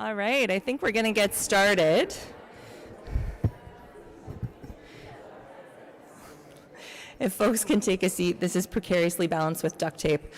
All right, I think we're going to get started. If folks can take a seat, this is precariously balanced with duct tape.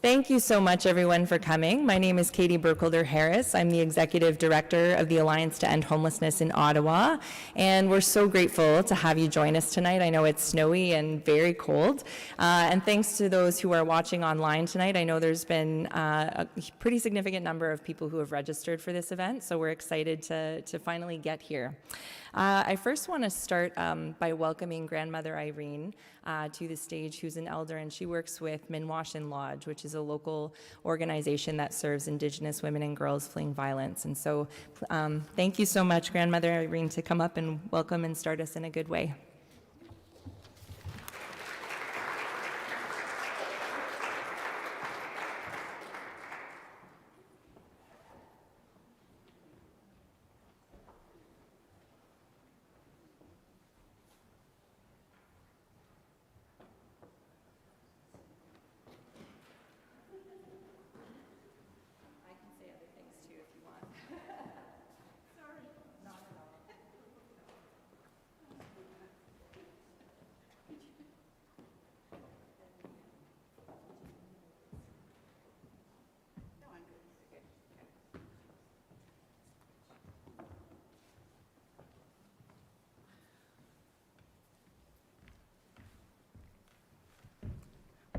Thank you so much, everyone, for coming. My name is Katie Burkholder-Harris. I'm the Executive Director of the Alliance to End Homelessness in Ottawa, and we're so grateful to have you join us tonight. I know it's snowy and very cold, and thanks to those who are watching online tonight. I know there's been a pretty significant number of people who have registered for this event, so we're excited to finally get here. I first want to start by welcoming Grandmother Irene to the stage, who's an elder, and she works with Minwashin Lodge, which is a local organization that serves Indigenous women and girls fleeing violence. And so thank you so much, Grandmother Irene, to come up and welcome and start us in a good way.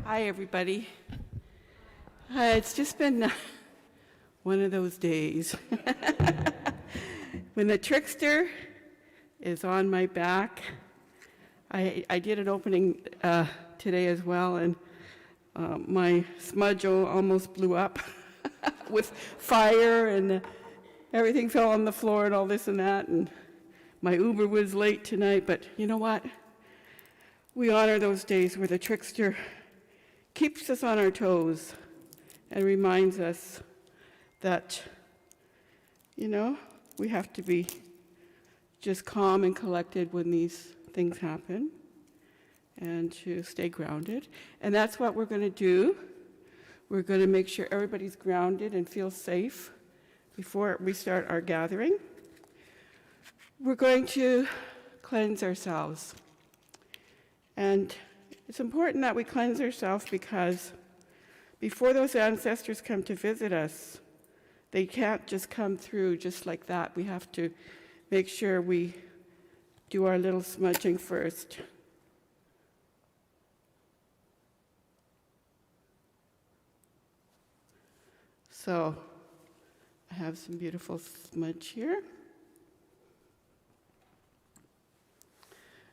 Hi, everybody. It's just been one of those days when the trickster is on my back. I did an opening today as well, and my smudge almost blew up with fire, and everything fell on the floor and all this and that, and my Uber was late tonight. But you know what? We honor those days where the trickster keeps us on our toes and reminds us that, you know, we have to be just calm and collected when these things happen and to stay grounded. And that's what we're going to do. We're going to make sure everybody's grounded and feels safe before we start our gathering. We're going to cleanse ourselves. And it's important that we cleanse ourselves because before those ancestors come to visit us, they can't just come through just like that. We have to make sure we do our little smudging first. So I have some beautiful smudge here.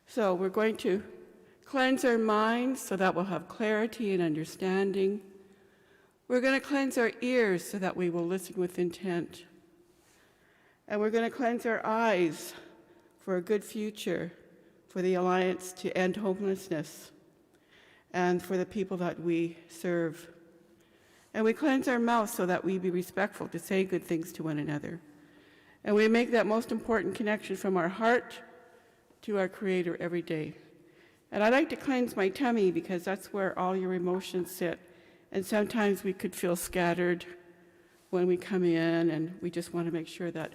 So we're going to cleanse our minds so that we'll have clarity and understanding. We're going to cleanse our ears so that we will listen with intent. And we're going to cleanse our eyes for a good future, for the Alliance to End Homelessness, and for the people that we serve. And we cleanse our mouth so that we be respectful to say good things to one another. And we make that most important connection from our heart to our Creator every day. And I like to cleanse my tummy because that's where all your emotions sit. And sometimes we could feel scattered when we come in, and we just want to make sure that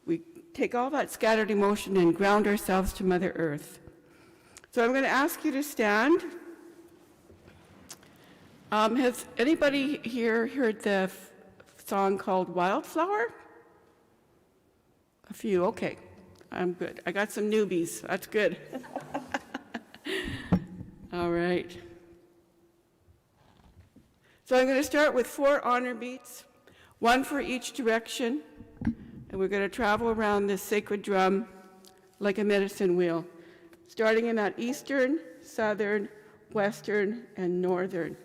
we take all that scattered emotion and ground ourselves to Mother Earth. So I'm going to ask you to stand. Has anybody here heard the song called Wildflower? A few, okay. I'm good. I got some newbies. That's good. All right. So I'm going to start with 4 honor beats, 1 for each direction, and we're going to travel around this sacred drum like a medicine wheel, starting in that eastern, southern, western, and northern.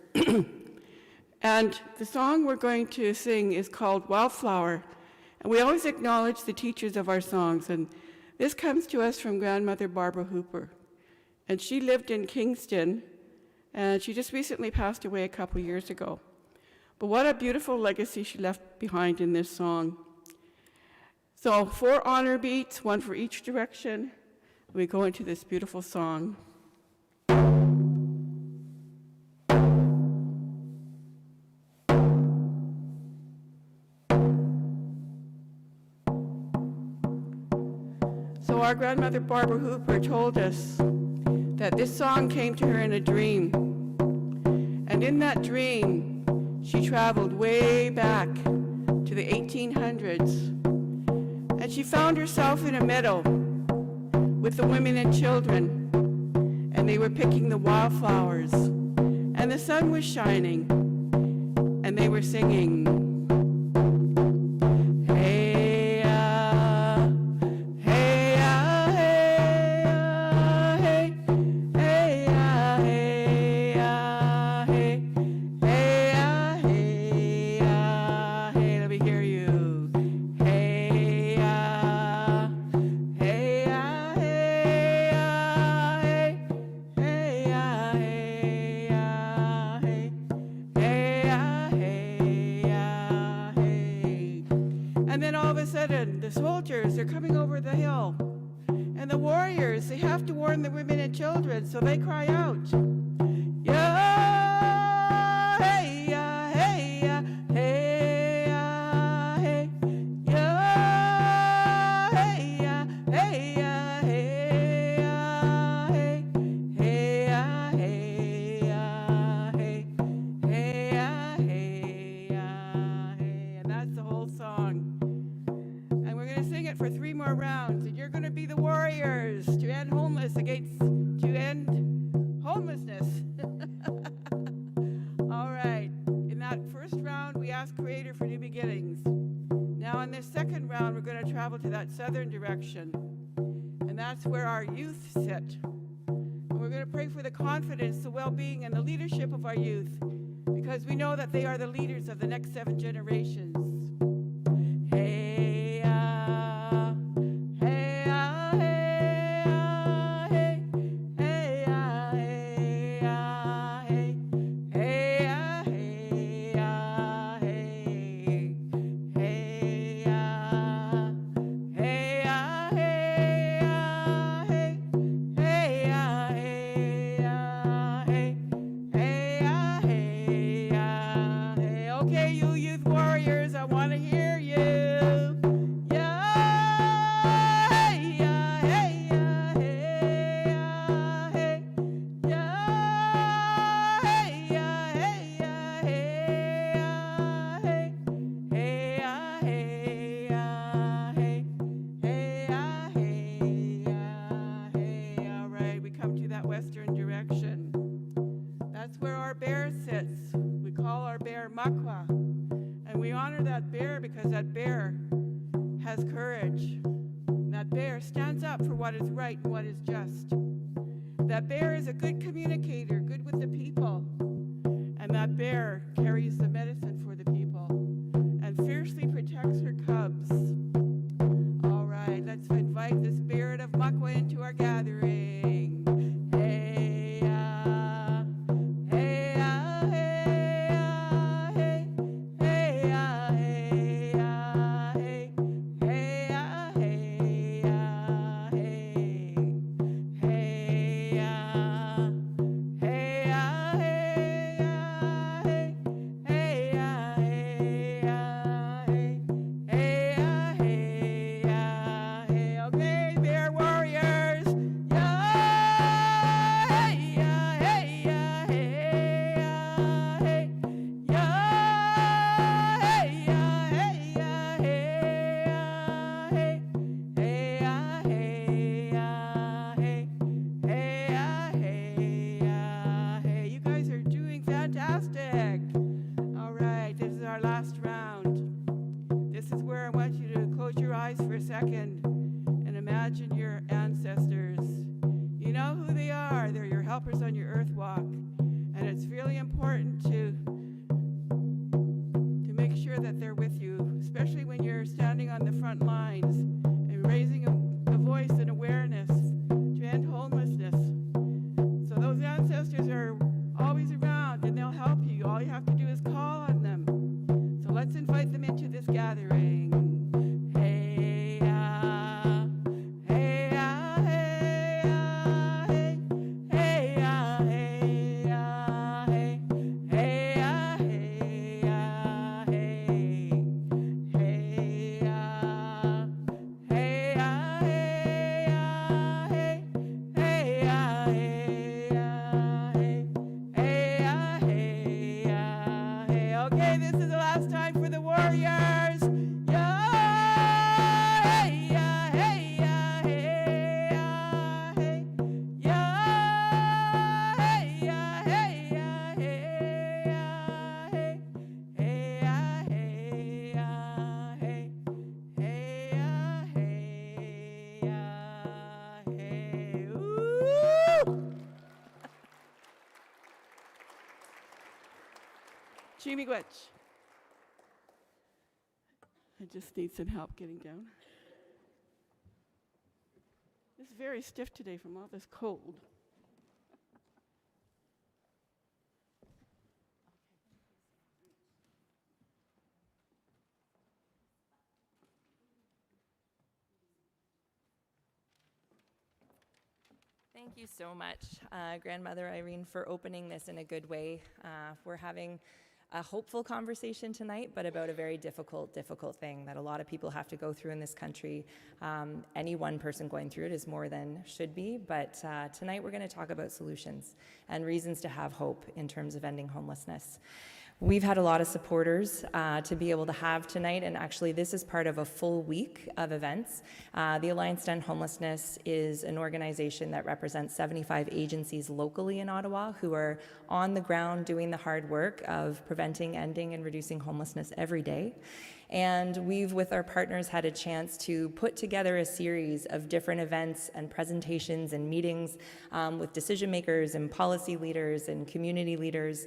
And the song we're going to sing is called Wildflower, and we always acknowledge the teachers of our songs, and this comes to us from Grandmother Barbara Hooper. And she lived in Kingston, and she just recently passed away a couple years ago. But what a beautiful legacy she left behind in this song. So 4 honor beats, 1 for each direction. We go into this beautiful song. So our grandmother Barbara Hooper told us that this song came to her in a dream. And in that dream, she traveled way back to the 1800s. And she found herself in a meadow with the women and children. And they were picking the wildflowers. And the sun was shining. And they were singing. The soldiers, they're coming over the hill. And the warriors, they have to warn the women and children, so they cry out, yeah, hey, yeah, hey, yeah, hey, yeah, hey, yeah, hey, yeah, hey, yeah, hey, yeah, hey, hey, yeah, hey, yeah, hey, hey, yeah, hey, yeah, hey. And that's the whole song. Sing it for 3 more rounds, and you're going to be the warriors to end homelessness. All right. In that first round, we asked Creator for new beginnings. Now, in this second round, we're going to travel to that southern direction, and that's where our youth sit. And we're going to pray for the confidence, the well-being, and the leadership of our youth, because we know that they are the leaders of the next 7 generations. And we honor that bear because that bear has courage. That bear stands up for what is right and what is just. That bear is a good communicator, good with the people. And that bear carries the medicine for the people and fiercely protects her cubs. All right, let's invite the spirit of Makwa into our gathering. Miigwech. I just need some help getting down. This is very stiff today from all this cold. Thank you so much, Grandmother Irene, for opening this in a good way. We're having a hopeful conversation tonight, but about a very difficult thing that a lot of people have to go through in this country. Any one person going through it is more than should be, but tonight we're going to talk about solutions and reasons to have hope in terms of ending homelessness. We've had a lot of supporters to be able to have tonight, and actually this is part of a full week of events. The Alliance to End Homelessness is an organization that represents 75 agencies locally in Ottawa who are on the ground doing the hard work of preventing, ending, and reducing homelessness every day. And we've, with our partners, had a chance to put together a series of different events and presentations and meetings with decision makers and policy leaders and community leaders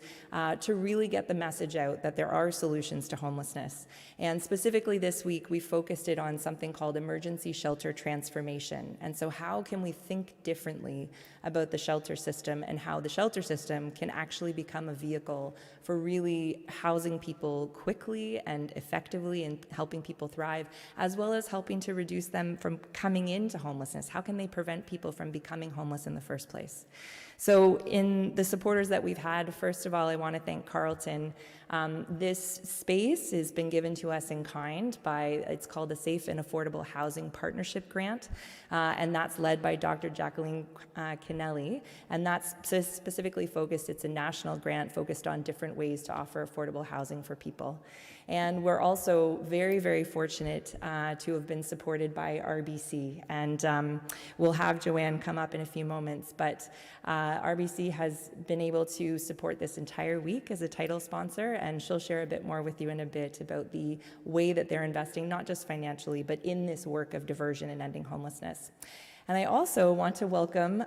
to really get the message out that there are solutions to homelessness. And specifically this week, we focused it on something called emergency shelter transformation. And so how can we think differently about the shelter system and how the shelter system can actually become a vehicle for really housing people quickly and effectively and helping people thrive, as well as helping to reduce them from coming into homelessness. How can they prevent people from becoming homeless in the first place? So in the supporters that we've had, first of all, I want to thank Carleton. This space has been given to us in kind by, it's called the Safe and Affordable Housing Partnership Grant, and that's led by Dr. Jacqueline Kennelly, and that's specifically focused, it's a national grant focused on different ways to offer affordable housing for people. And we're also very, very fortunate to have been supported by RBC, and we'll have Joanne come up in a few moments, but RBC has been able to support this entire week as a title sponsor, and she'll share a bit more with you in a bit about the way that they're investing, not just financially, but in this work of diversion and ending homelessness. And I also want to welcome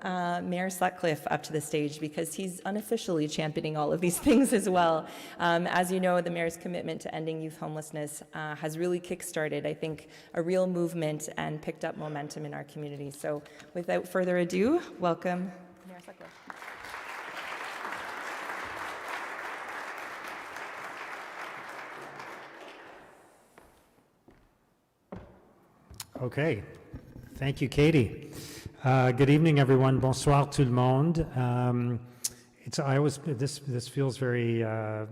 Mayor Sutcliffe up to the stage because he's unofficially championing all of these things as well. As you know, the mayor's commitment to ending youth homelessness has really kick-started, I think, a real movement and picked up momentum in our community. So without further ado, welcome Mayor Sutcliffe. Okay. Thank you, Katie. Good evening, everyone. Bonsoir tout le monde. This feels very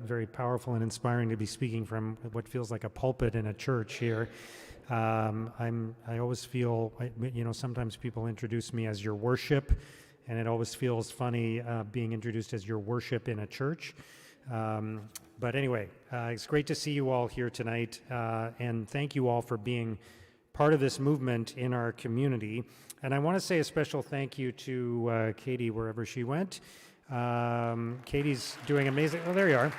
very powerful and inspiring to be speaking from what feels like a pulpit in a church here. I always feel, sometimes people introduce me as your worship, and it always feels funny being introduced as your worship in a church. But anyway, it's great to see you all here tonight, and thank you all for being part of this movement in our community. And I want to say a special thank you to Katie, wherever she went. Katie's doing amazing, oh, there you are.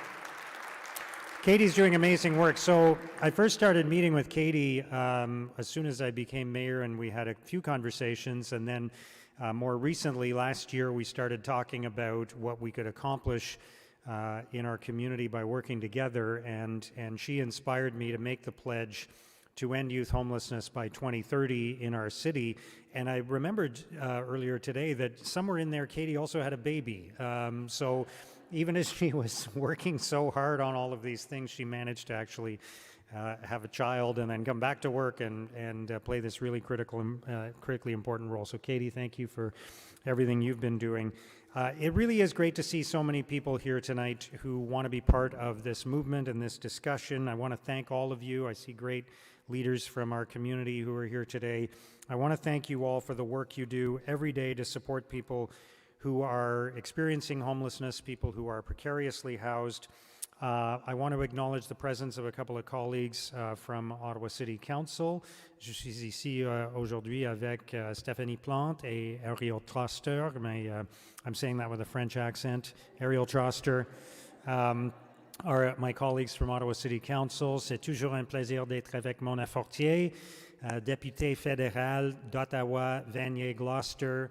Katie's doing amazing work. So I first started meeting with Katie as soon as I became mayor, and we had a few conversations, and then more recently, last year, we started talking about what we could accomplish in our community by working together, and she inspired me to make the pledge to end youth homelessness by 2030 in our city. And I remembered earlier today that somewhere in there, Katie also had a baby. So even as she was working so hard on all of these things, she managed to actually have a child and then come back to work and play this really critically important role. So Katie, thank you for everything you've been doing. It really is great to see so many people here tonight who want to be part of this movement and this discussion. I want to thank all of you. I see great leaders from our community who are here today. I want to thank you all for the work you do every day to support people who are experiencing homelessness, people who are precariously housed. I want to acknowledge the presence of a couple of colleagues from Ottawa City Council. Je suis ici aujourd'hui avec Stéphanie Plante et Ariel Troster. I'm saying that with a French accent. Ariel Troster are my colleagues from Ottawa City Council. C'est toujours un plaisir d'être avec Mona Fortier, député fédéral d'Ottawa, Vanier-Gloucester.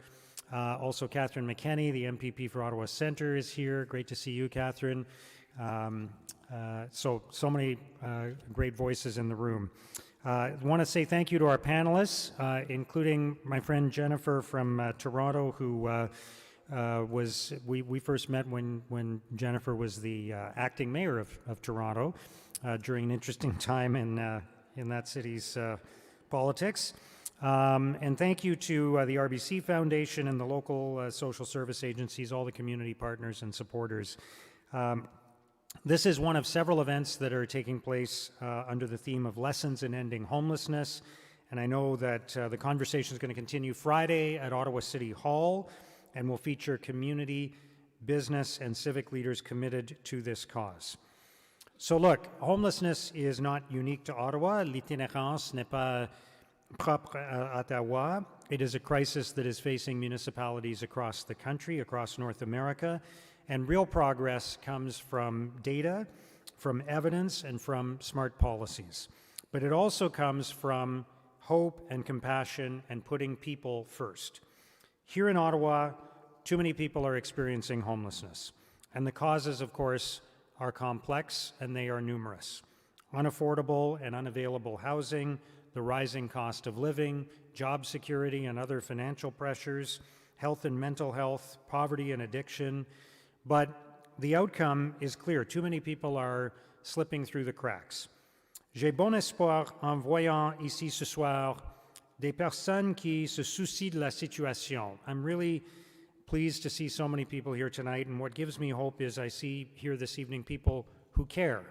Also Catherine McKenney, the MPP for Ottawa Centre, is here. Great to see you, Catherine. So many great voices in the room. I want to say thank you to our panelists, including my friend Jennifer from Toronto, who we first met when Jennifer was the acting mayor of Toronto during an interesting time in that city's politics. And thank you to the RBC Foundation and the local social service agencies, all the community partners and supporters. This is one of several events that are taking place under the theme of Lessons in Ending Homelessness. And I know that the conversation is going to continue Friday at Ottawa City Hall and will feature community, business, and civic leaders committed to this cause. So look, homelessness is not unique to Ottawa. L'itinérance n'est pas propre à Ottawa. It is a crisis that is facing municipalities across the country, across North America. And real progress comes from data, from evidence, and from smart policies. But it also comes from hope and compassion and putting people first. Here in Ottawa, too many people are experiencing homelessness. And the causes, of course, are complex and they are numerous. Unaffordable and unavailable housing, the rising cost of living, job security and other financial pressures, health and mental health, poverty and addiction. But the outcome is clear. Too many people are slipping through the cracks. J'ai bon espoir en voyant ici ce soir des personnes qui se soucient de la situation. I'm really pleased to see so many people here tonight, and what gives me hope is I see here this evening people who care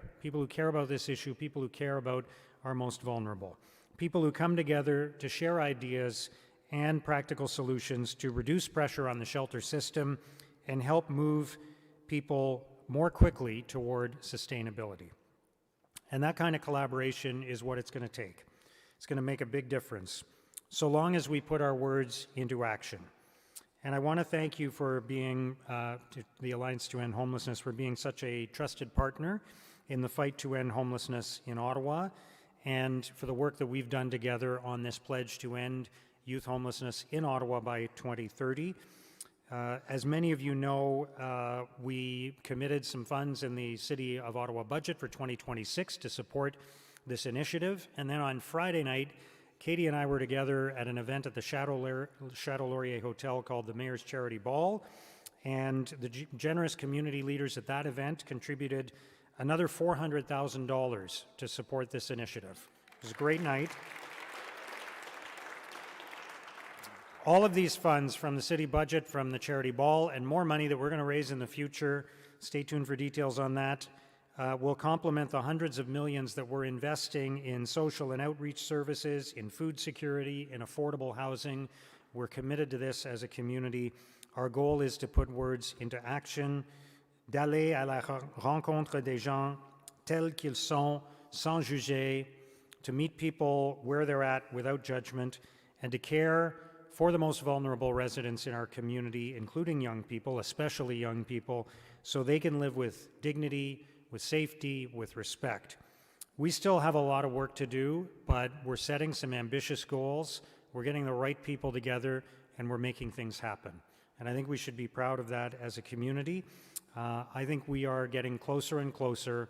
about this issue, people who care about our most vulnerable, people who come together to share ideas and practical solutions to reduce pressure on the shelter system and help move people more quickly toward sustainability. And that kind of collaboration is what it's going to take. It's going to make a big difference, so long as we put our words into action. And I want to thank you for being, to the Alliance to End Homelessness, for being such a trusted partner in the fight to end homelessness in Ottawa, and for the work that we've done together on this pledge to end youth homelessness in Ottawa by 2030. As many of you know, we committed some funds in the City of Ottawa budget for 2026 to support this initiative. And then on Friday night, Katie and I were together at an event at the Chateau Laurier Hotel called the Mayor's Charity Ball. And the generous community leaders at that event contributed another $400,000 to support this initiative. It was a great night. All of these funds from the city budget, from the charity ball, and more money that we're going to raise in the future, stay tuned for details on that, will complement the hundreds of millions that we're investing in social and outreach services, in food security, in affordable housing. We're committed to this as a community. Our goal is to put words into action, d'aller à la rencontre des gens tels qu'ils sont, sans juger, to meet people where they're at without judgment, and to care for the most vulnerable residents in our community, including young people, especially young people, so they can live with dignity, with safety, with respect. We still have a lot of work to do, but we're setting some ambitious goals, we're getting the right people together, and we're making things happen. And I think we should be proud of that as a community. I think we are getting closer and closer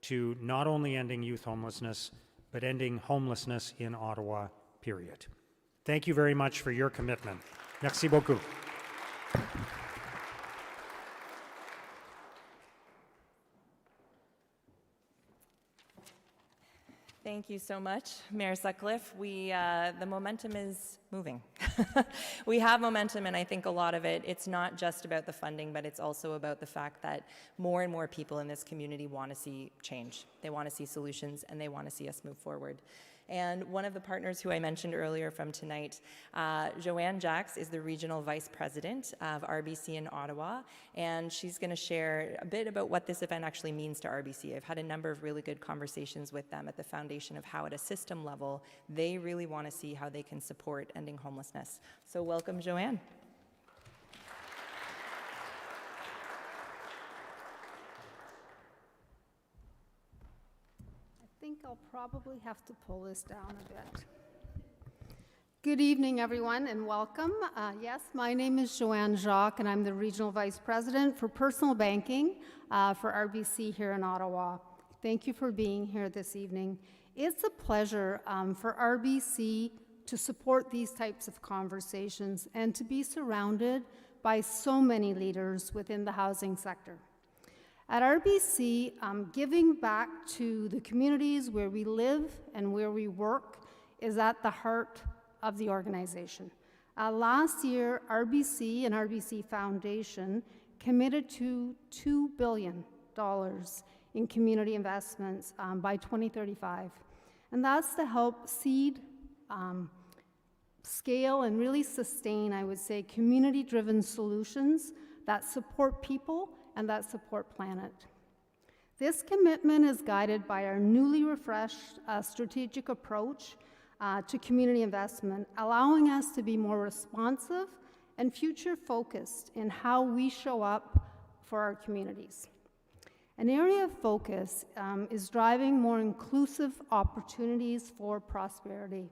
to not only ending youth homelessness, but ending homelessness in Ottawa, period. Thank you very much for your commitment. Merci beaucoup. Thank you so much, Mayor Sutcliffe. The momentum is moving. We have momentum, and I think a lot of it, it's not just about the funding, but it's also about the fact that more and more people in this community want to see change. They want to see solutions, and they want to see us move forward. And one of the partners who I mentioned earlier from tonight, Joanne Jacks, is the Regional Vice President of RBC in Ottawa, and she's going to share a bit about what this event actually means to RBC. I've had a number of really good conversations with them at the foundation of how at a system level, they really want to see how they can support ending homelessness. So welcome, Joanne. I think I'll probably have to pull this down a bit. Good evening, everyone, and welcome. Yes, my name is Joanne Jacques, and I'm the Regional Vice President for Personal Banking for RBC here in Ottawa. Thank you for being here this evening. It's a pleasure for RBC to support these types of conversations and to be surrounded by so many leaders within the housing sector. At RBC, giving back to the communities where we live and where we work is at the heart of the organization. Last year, RBC and RBC Foundation committed to $2 billion in community investments by 2035. And that's to help seed, scale, and really sustain, I would say, community-driven solutions that support people and that support planet. This commitment is guided by our newly refreshed strategic approach to community investment, allowing us to be more responsive and future-focused in how we show up for our communities. An area of focus is driving more inclusive opportunities for prosperity.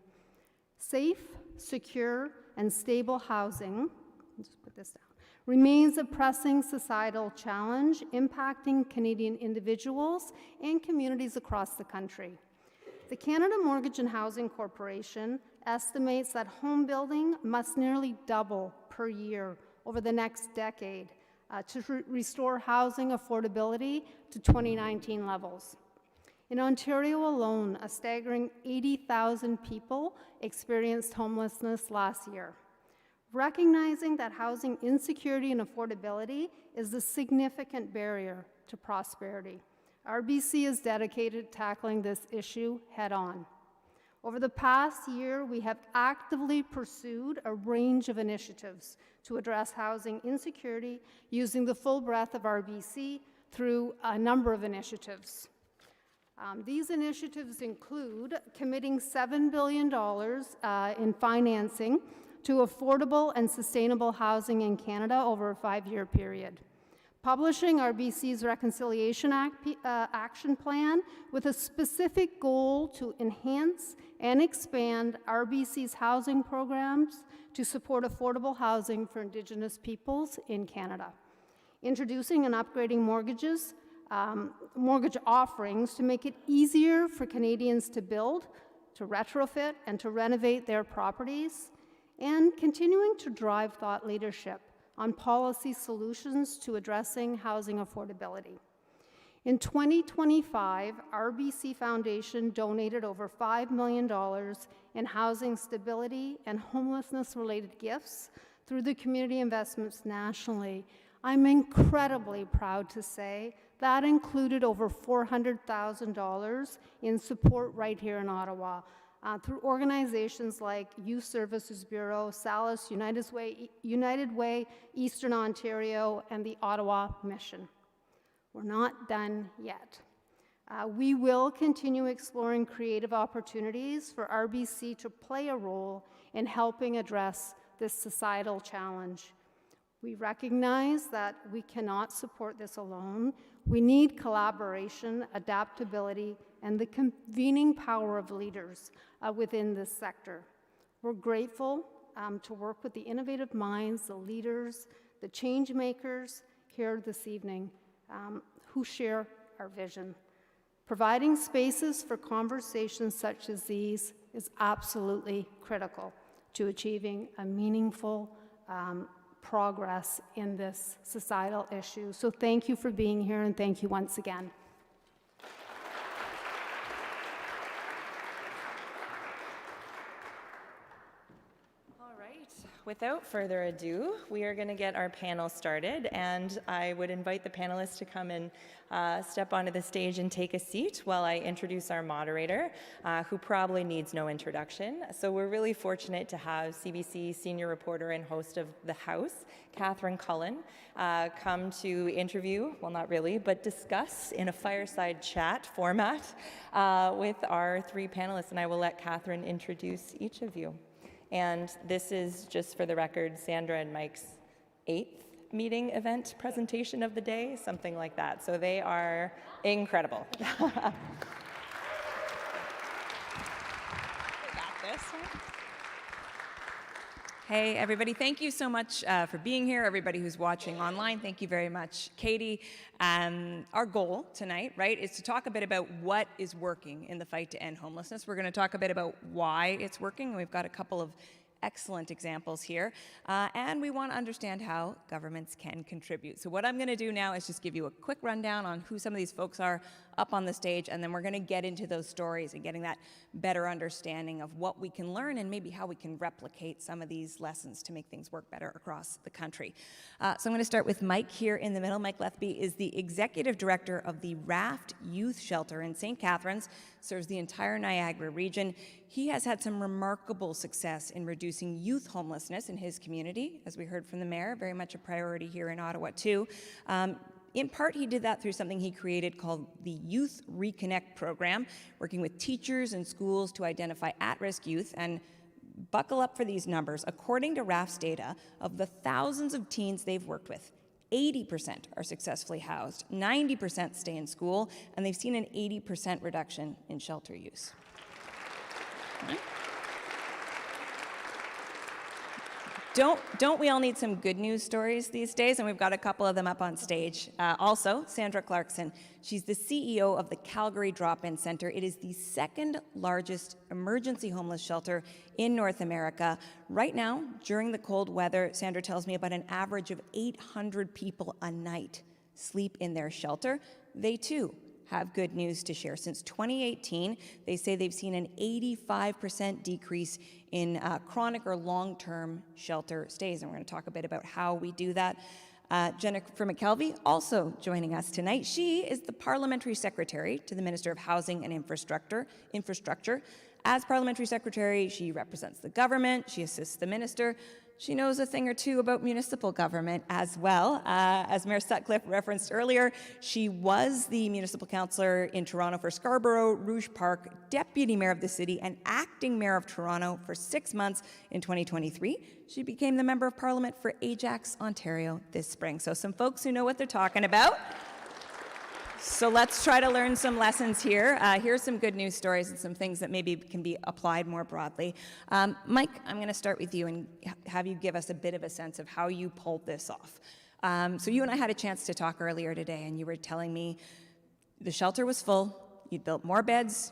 Safe, secure, and stable housing, let's put this down, remains a pressing societal challenge impacting Canadian individuals and communities across the country. The Canada Mortgage and Housing Corporation estimates that home building must nearly double per year over the next decade to restore housing affordability to 2019 levels. In Ontario alone, a staggering 80,000 people experienced homelessness last year. Recognizing that housing insecurity and affordability is a significant barrier to prosperity, RBC is dedicated to tackling this issue head-on. Over the past year, we have actively pursued a range of initiatives to address housing insecurity using the full breadth of RBC through a number of initiatives. These initiatives include committing $7 billion in financing to affordable and sustainable housing in Canada over a 5-year period. Publishing RBC's Reconciliation Action Plan with a specific goal to enhance and expand RBC's housing programs to support affordable housing for Indigenous peoples in Canada. Introducing and upgrading mortgage offerings to make it easier for Canadians to build, to retrofit, and to renovate their properties, and continuing to drive thought leadership on policy solutions to addressing housing affordability. In 2025, RBC Foundation donated over $5 million in housing stability and homelessness-related gifts through the community investments nationally. I'm incredibly proud to say that included over $400,000 in support right here in Ottawa, through organizations like Youth Services Bureau, SALAS, United Way, Eastern Ontario, and the Ottawa Mission. We're not done yet. We will continue exploring creative opportunities for RBC to play a role in helping address this societal challenge. We recognize that we cannot support this alone. We need collaboration, adaptability, and the convening power of leaders within this sector. We're grateful to work with the innovative minds, the leaders, the change makers here this evening who share our vision. Providing spaces for conversations such as these is absolutely critical to achieving a meaningful progress in this societal issue. So thank you for being here, and thank you once again. Without further ado, we are going to get our panel started, and I would invite the panelists to come and step onto the stage and take a seat while I introduce our moderator, who probably needs no introduction. So we're really fortunate to have CBC senior reporter and host of The House, Catherine Cullen, come to interview, well, not really, but discuss in a fireside chat format with our three panelists, and I will let Catherine introduce each of you. And this is, just for the record, Sandra and Mike's 8th meeting event presentation of the day, something like that. So they are incredible. We got this one. Hey, everybody. Thank you so much for being here. Everybody who's watching online, thank you very much, Katie. Our goal tonight, right, is to talk a bit about what is working in the fight to end homelessness. We're going to talk a bit about why it's working, and we've got a couple of excellent examples here. And we want to understand how governments can contribute. So what I'm going to do now is just give you a quick rundown on who some of these folks are up on the stage, and then we're going to get into those stories and getting that better understanding of what we can learn and maybe how we can replicate some of these lessons to make things work better across the country. So I'm going to start with Mike here in the middle. Mike Lethby is the executive director of the Raft Youth Shelter in St. Catharines, serves the entire Niagara region. He has had some remarkable success in reducing youth homelessness in his community, as we heard from the mayor, very much a priority here in Ottawa too. In part, he did that through something he created called the Youth Reconnect program, working with teachers and schools to identify at-risk youth. And buckle up for these numbers. According to Raft's data, of the thousands of teens they've worked with, 80% are successfully housed, 90% stay in school, and they've seen an 80% reduction in shelter use. Right? Don't we all need some good news stories these days? And we've got a couple of them up on stage. Also, Sandra Clarkson, she's the CEO of the Calgary Drop-In Centre. It is the second largest emergency homeless shelter in North America. Right now, during the cold weather, Sandra tells me about an average of 800 people a night sleep in their shelter. They too have good news to share. Since 2018, they say they've seen an 85% decrease in chronic or long-term shelter stays. And we're going to talk a bit about how we do that. Jennifer McKelvey, also joining us tonight. She is the Parliamentary Secretary to the Minister of Housing and Infrastructure. As Parliamentary Secretary, she represents the government, she assists the minister. She knows a thing or two about municipal government as well. As Mayor Sutcliffe referenced earlier, she was the municipal councillor in Toronto for Scarborough, Rouge Park, deputy mayor of the city, and acting mayor of Toronto for 6 months in 2023. She became the member of parliament for Ajax, Ontario this spring. So some folks who know what they're talking about. So let's try to learn some lessons here. Here's some good news stories and some things that maybe can be applied more broadly. Mike, I'm going to start with you and have you give us a bit of a sense of how you pulled this off. So you and I had a chance to talk earlier today, and you were telling me the shelter was full, you'd built more beds,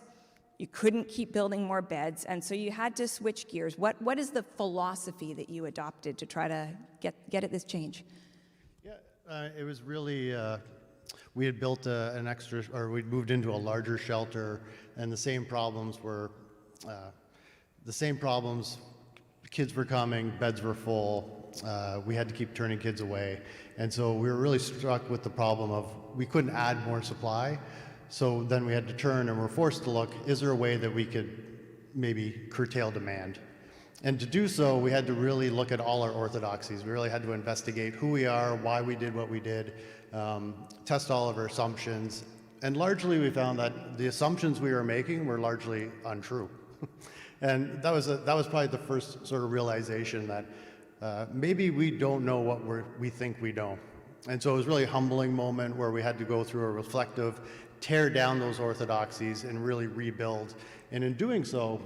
you couldn't keep building more beds, and so you had to switch gears. What is the philosophy that you adopted to try to get at this change? Yeah, it was really... we had built an extra, or we'd moved into a larger shelter, and the same problems were, kids were coming, beds were full, we had to keep turning kids away. And so we were really struck with the problem of we couldn't add more supply, so then we had to turn and we're forced to look, is there a way that we could maybe curtail demand? And to do so, we had to really look at all our orthodoxies. We really had to investigate who we are, why we did what we did, test all of our assumptions. And largely we found that the assumptions we were making were largely untrue. And that was probably the first sort of realization that maybe we don't know what we think we know. And so it was really a humbling moment where we had to go through a reflective, tear down those orthodoxies and really rebuild. And in doing so,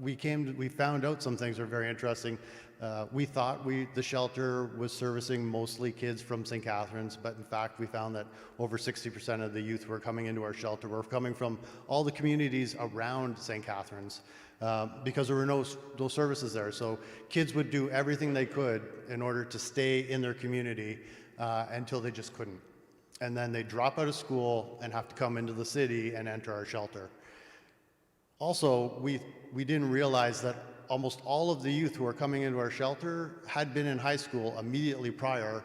we found out some things are very interesting. We thought the shelter was servicing mostly kids from St. Catharines, but in fact we found that over 60% of the youth who were coming into our shelter were coming from all the communities around St. Catharines because there were no services there. So kids would do everything they could in order to stay in their community until they just couldn't. And then they drop out of school and have to come into the city and enter our shelter. Also, we didn't realize that almost all of the youth who were coming into our shelter had been in high school immediately prior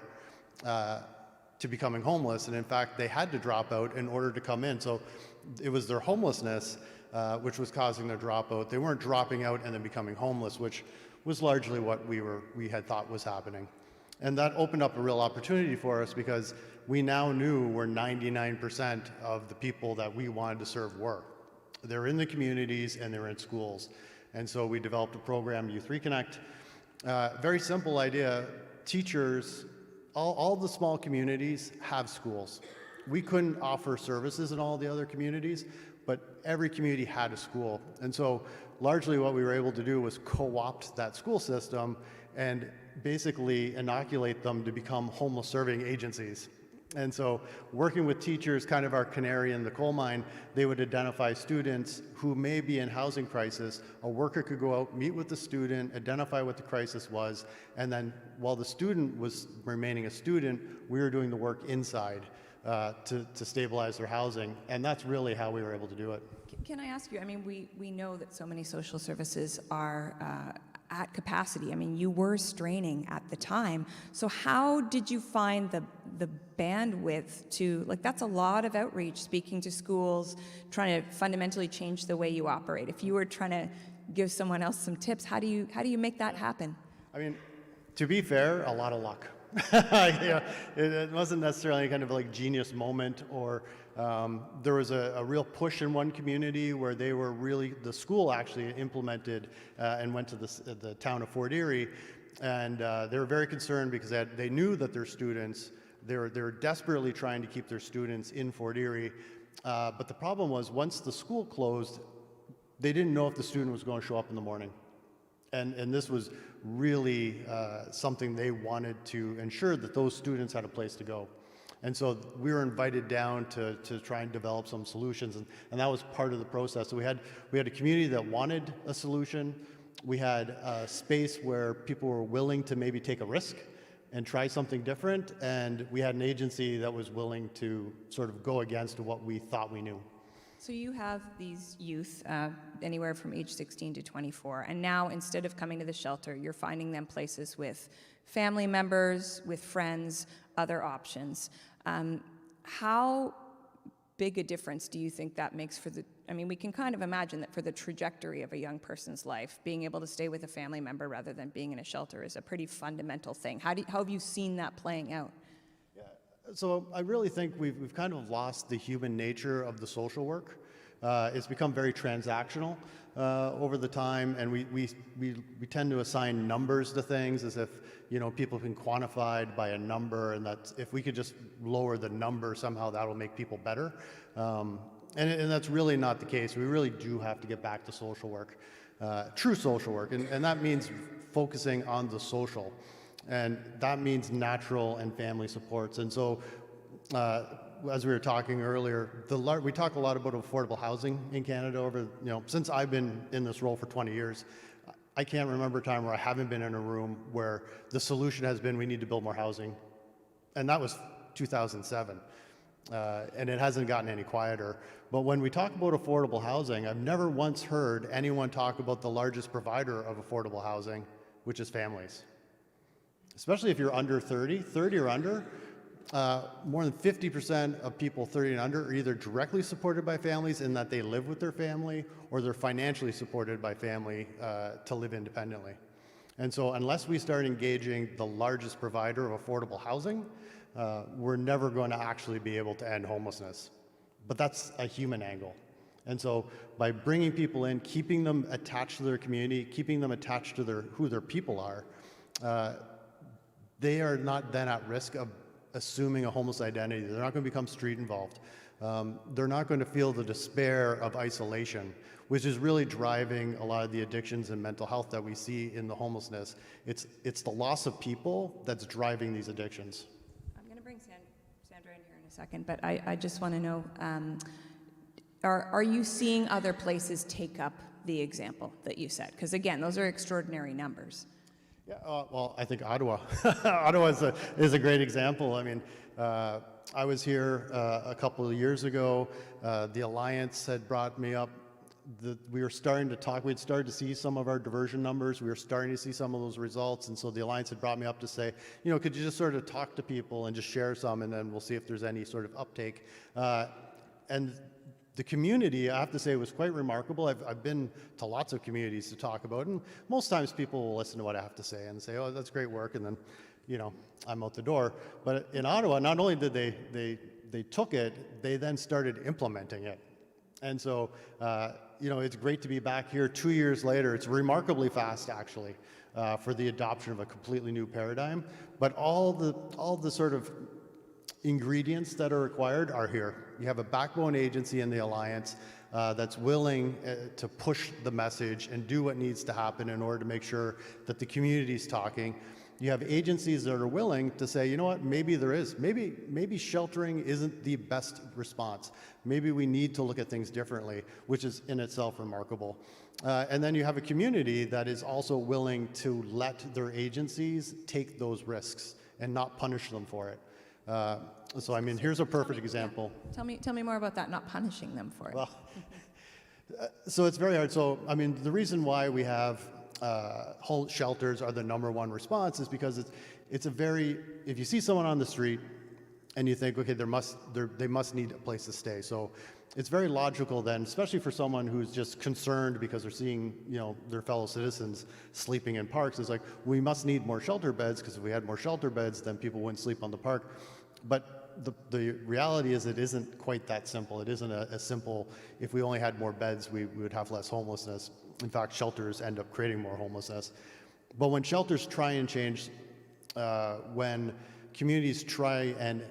to becoming homeless, and in fact they had to drop out in order to come in. So it was their homelessness which was causing their dropout. They weren't dropping out and then becoming homeless, which was largely what we had thought was happening. And that opened up a real opportunity for us because we now knew where 99% of the people that we wanted to serve were. They're in the communities and they're in schools. And so we developed a program, Youth Reconnect. Very simple idea. Teachers, all the small communities have schools. We couldn't offer services in all the other communities, but every community had a school. And so largely what we were able to do was co-opt that school system and basically inoculate them to become homeless serving agencies. And so working with teachers, kind of our canary in the coal mine, they would identify students who may be in housing crisis. A worker could go out, meet with the student, identify what the crisis was, and then while the student was remaining a student, we were doing the work inside to stabilize their housing. And that's really how we were able to do it. Can I ask you, I mean, we know that so many social services are at capacity. I mean, you were straining at the time. So how did you find the bandwidth to, like, that's a lot of outreach, speaking to schools, trying to fundamentally change the way you operate. If you were trying to give someone else some tips, how do you make that happen? I mean, to be fair, a lot of luck. It wasn't necessarily kind of like genius moment, or there was a real push in one community where they were really, the school actually implemented and went to the town of Fort Erie, and they were very concerned because they knew that their students, they were desperately trying to keep their students in Fort Erie, but the problem was once the school closed, they didn't know if the student was going to show up in the morning. And this was really something they wanted to ensure that those students had a place to go. And so we were invited down to try and develop some solutions, and that was part of the process. So we had a community that wanted a solution. We had a space where people were willing to maybe take a risk and try something different, and we had an agency that was willing to sort of go against what we thought we knew. So you have these youth, anywhere from age 16 to 24, and now instead of coming to the shelter, you're finding them places with family members, with friends, other options. How big a difference do you think that makes for I mean, we can kind of imagine that for the trajectory of a young person's life, being able to stay with a family member rather than being in a shelter is a pretty fundamental thing. How have you seen that playing out? So I really think we've kind of lost the human nature of the social work. It's become very transactional over the time, and we tend to assign numbers to things as if, you know, people can quantify by a number, and that if we could just lower the number somehow that'll make people better. And that's really not the case. We really do have to get back to social work, true social work, and that means focusing on the social. And that means natural and family supports. And so, as we were talking earlier, we talk a lot about affordable housing in Canada over, since I've been in this role for 20 years. I can't remember a time where I haven't been in a room where the solution has been we need to build more housing. And that was 2007. And it hasn't gotten any quieter. But when we talk about affordable housing, I've never once heard anyone talk about the largest provider of affordable housing, which is families. Especially if you're under 30 or under, more than 50% of people 30 and under are either directly supported by families in that they live with their family, or they're financially supported by family to live independently. And so unless we start engaging the largest provider of affordable housing, we're never going to actually be able to end homelessness. But that's a human angle. And so by bringing people in, keeping them attached to their community, keeping them attached to who their people are, they are not then at risk of assuming a homeless identity. They're not going to become street involved. They're not going to feel the despair of isolation, which is really driving a lot of the addictions and mental health that we see in the homelessness. It's the loss of people that's driving these addictions. I'm going to bring Sandra in here in a second, but I just want to know, are you seeing other places take up the example that you set? Because again, those are extraordinary numbers. Yeah, well, I think Ottawa. Ottawa is a great example. I mean, I was here a couple of years ago. The Alliance had brought me up. We were starting to talk. We'd started to see some of our diversion numbers. We were starting to see some of those results. And so the Alliance had brought me up to say, could you just sort of talk to people and just share some, and then we'll see if there's any sort of uptake. And the community, I have to say, was quite remarkable. I've been to lots of communities to talk about, and most times people will listen to what I have to say and say, oh, that's great work, and then, I'm out the door. But in Ottawa, not only did they took it, they then started implementing it. And so, it's great to be back here 2 years later. It's remarkably fast, actually, for the adoption of a completely new paradigm. But all the sort of ingredients that are required are here. You have a backbone agency in the Alliance. that's willing to push the message and do what needs to happen in order to make sure that the community's talking. You have agencies that are willing to say, you know what, maybe there is. Maybe sheltering isn't the best response. Maybe we need to look at things differently, which is in itself remarkable. And then you have a community that is also willing to let their agencies take those risks and not punish them for it. So I mean, here's a perfect example. Yeah. Tell me more about that, not punishing them for it. Well, so it's very hard. So, I mean, the reason why we have shelters are the #1 response is because it's a very, if you see someone on the street and you think, okay, they must need a place to stay. So it's very logical then, especially for someone who's just concerned because they're seeing, you know, their fellow citizens sleeping in parks. It's like, we must need more shelter beds, because if we had more shelter beds, then people wouldn't sleep on the park. But the reality is it isn't quite that simple. It isn't a simple, if we only had more beds, we would have less homelessness. In fact, shelters end up creating more homelessness. But when shelters try and change, when communities try and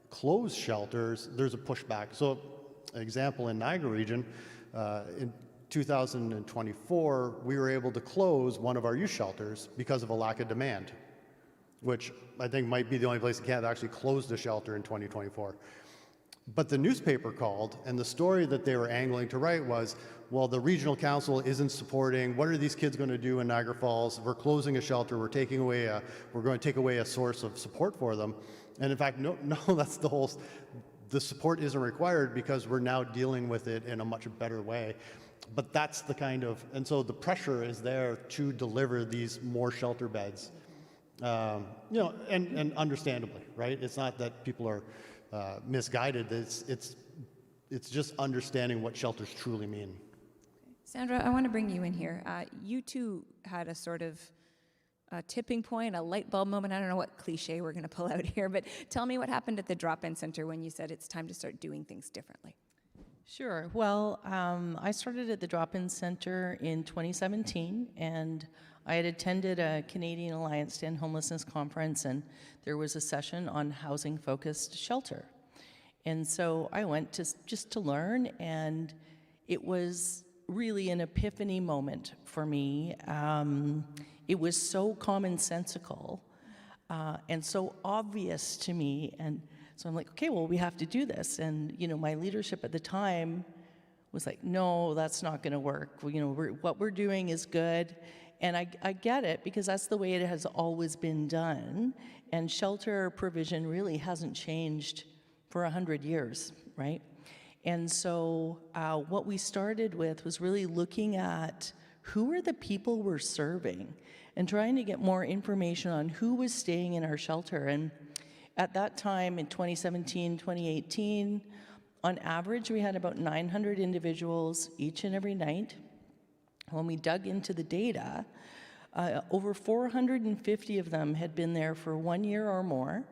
close shelters, there's a pushback. So, an example in Niagara Region, in 2024, we were able to close one of our youth shelters because of a lack of demand, which I think might be the only place in Canada that actually closed a shelter in 2024. But the newspaper called, and the story that they were angling to write was, well, the regional council isn't supporting, what are these kids going to do in Niagara Falls? We're closing a shelter, we're going to take away a source of support for them. And in fact, no, that's the support isn't required because we're now dealing with it in a much better way. But that's the kind of, and so the pressure is there to deliver these more shelter beds. You know, and understandably, right? It's not that people are misguided. It's just understanding what shelters truly mean. Sandra, I want to bring you in here. You too had a sort of a tipping point, a light bulb moment. I don't know what cliche we're going to pull out here, but tell me what happened at the Drop-In Centre when you said it's time to start doing things differently. Sure. Well, I started at the Drop-In Centre in 2017, and I had attended a Canadian Alliance to End Homelessness conference, and there was a session on housing-focused shelter. And so I went just to learn, and it was really an epiphany moment for me. It was so commonsensical and so obvious to me, and so I'm like, okay, well, we have to do this. And, you know, my leadership at the time was like, no, that's not going to work. You know, what we're doing is good. And I get it, because that's the way it has always been done. And shelter provision really hasn't changed for 100 years, right? And so what we started with was really looking at who are the people we're serving and trying to get more information on who was staying in our shelter. And at that time, in 2017, 2018, on average, we had about 900 individuals each and every night. When we dug into the data, over 450 of them had been there for 1 year or more.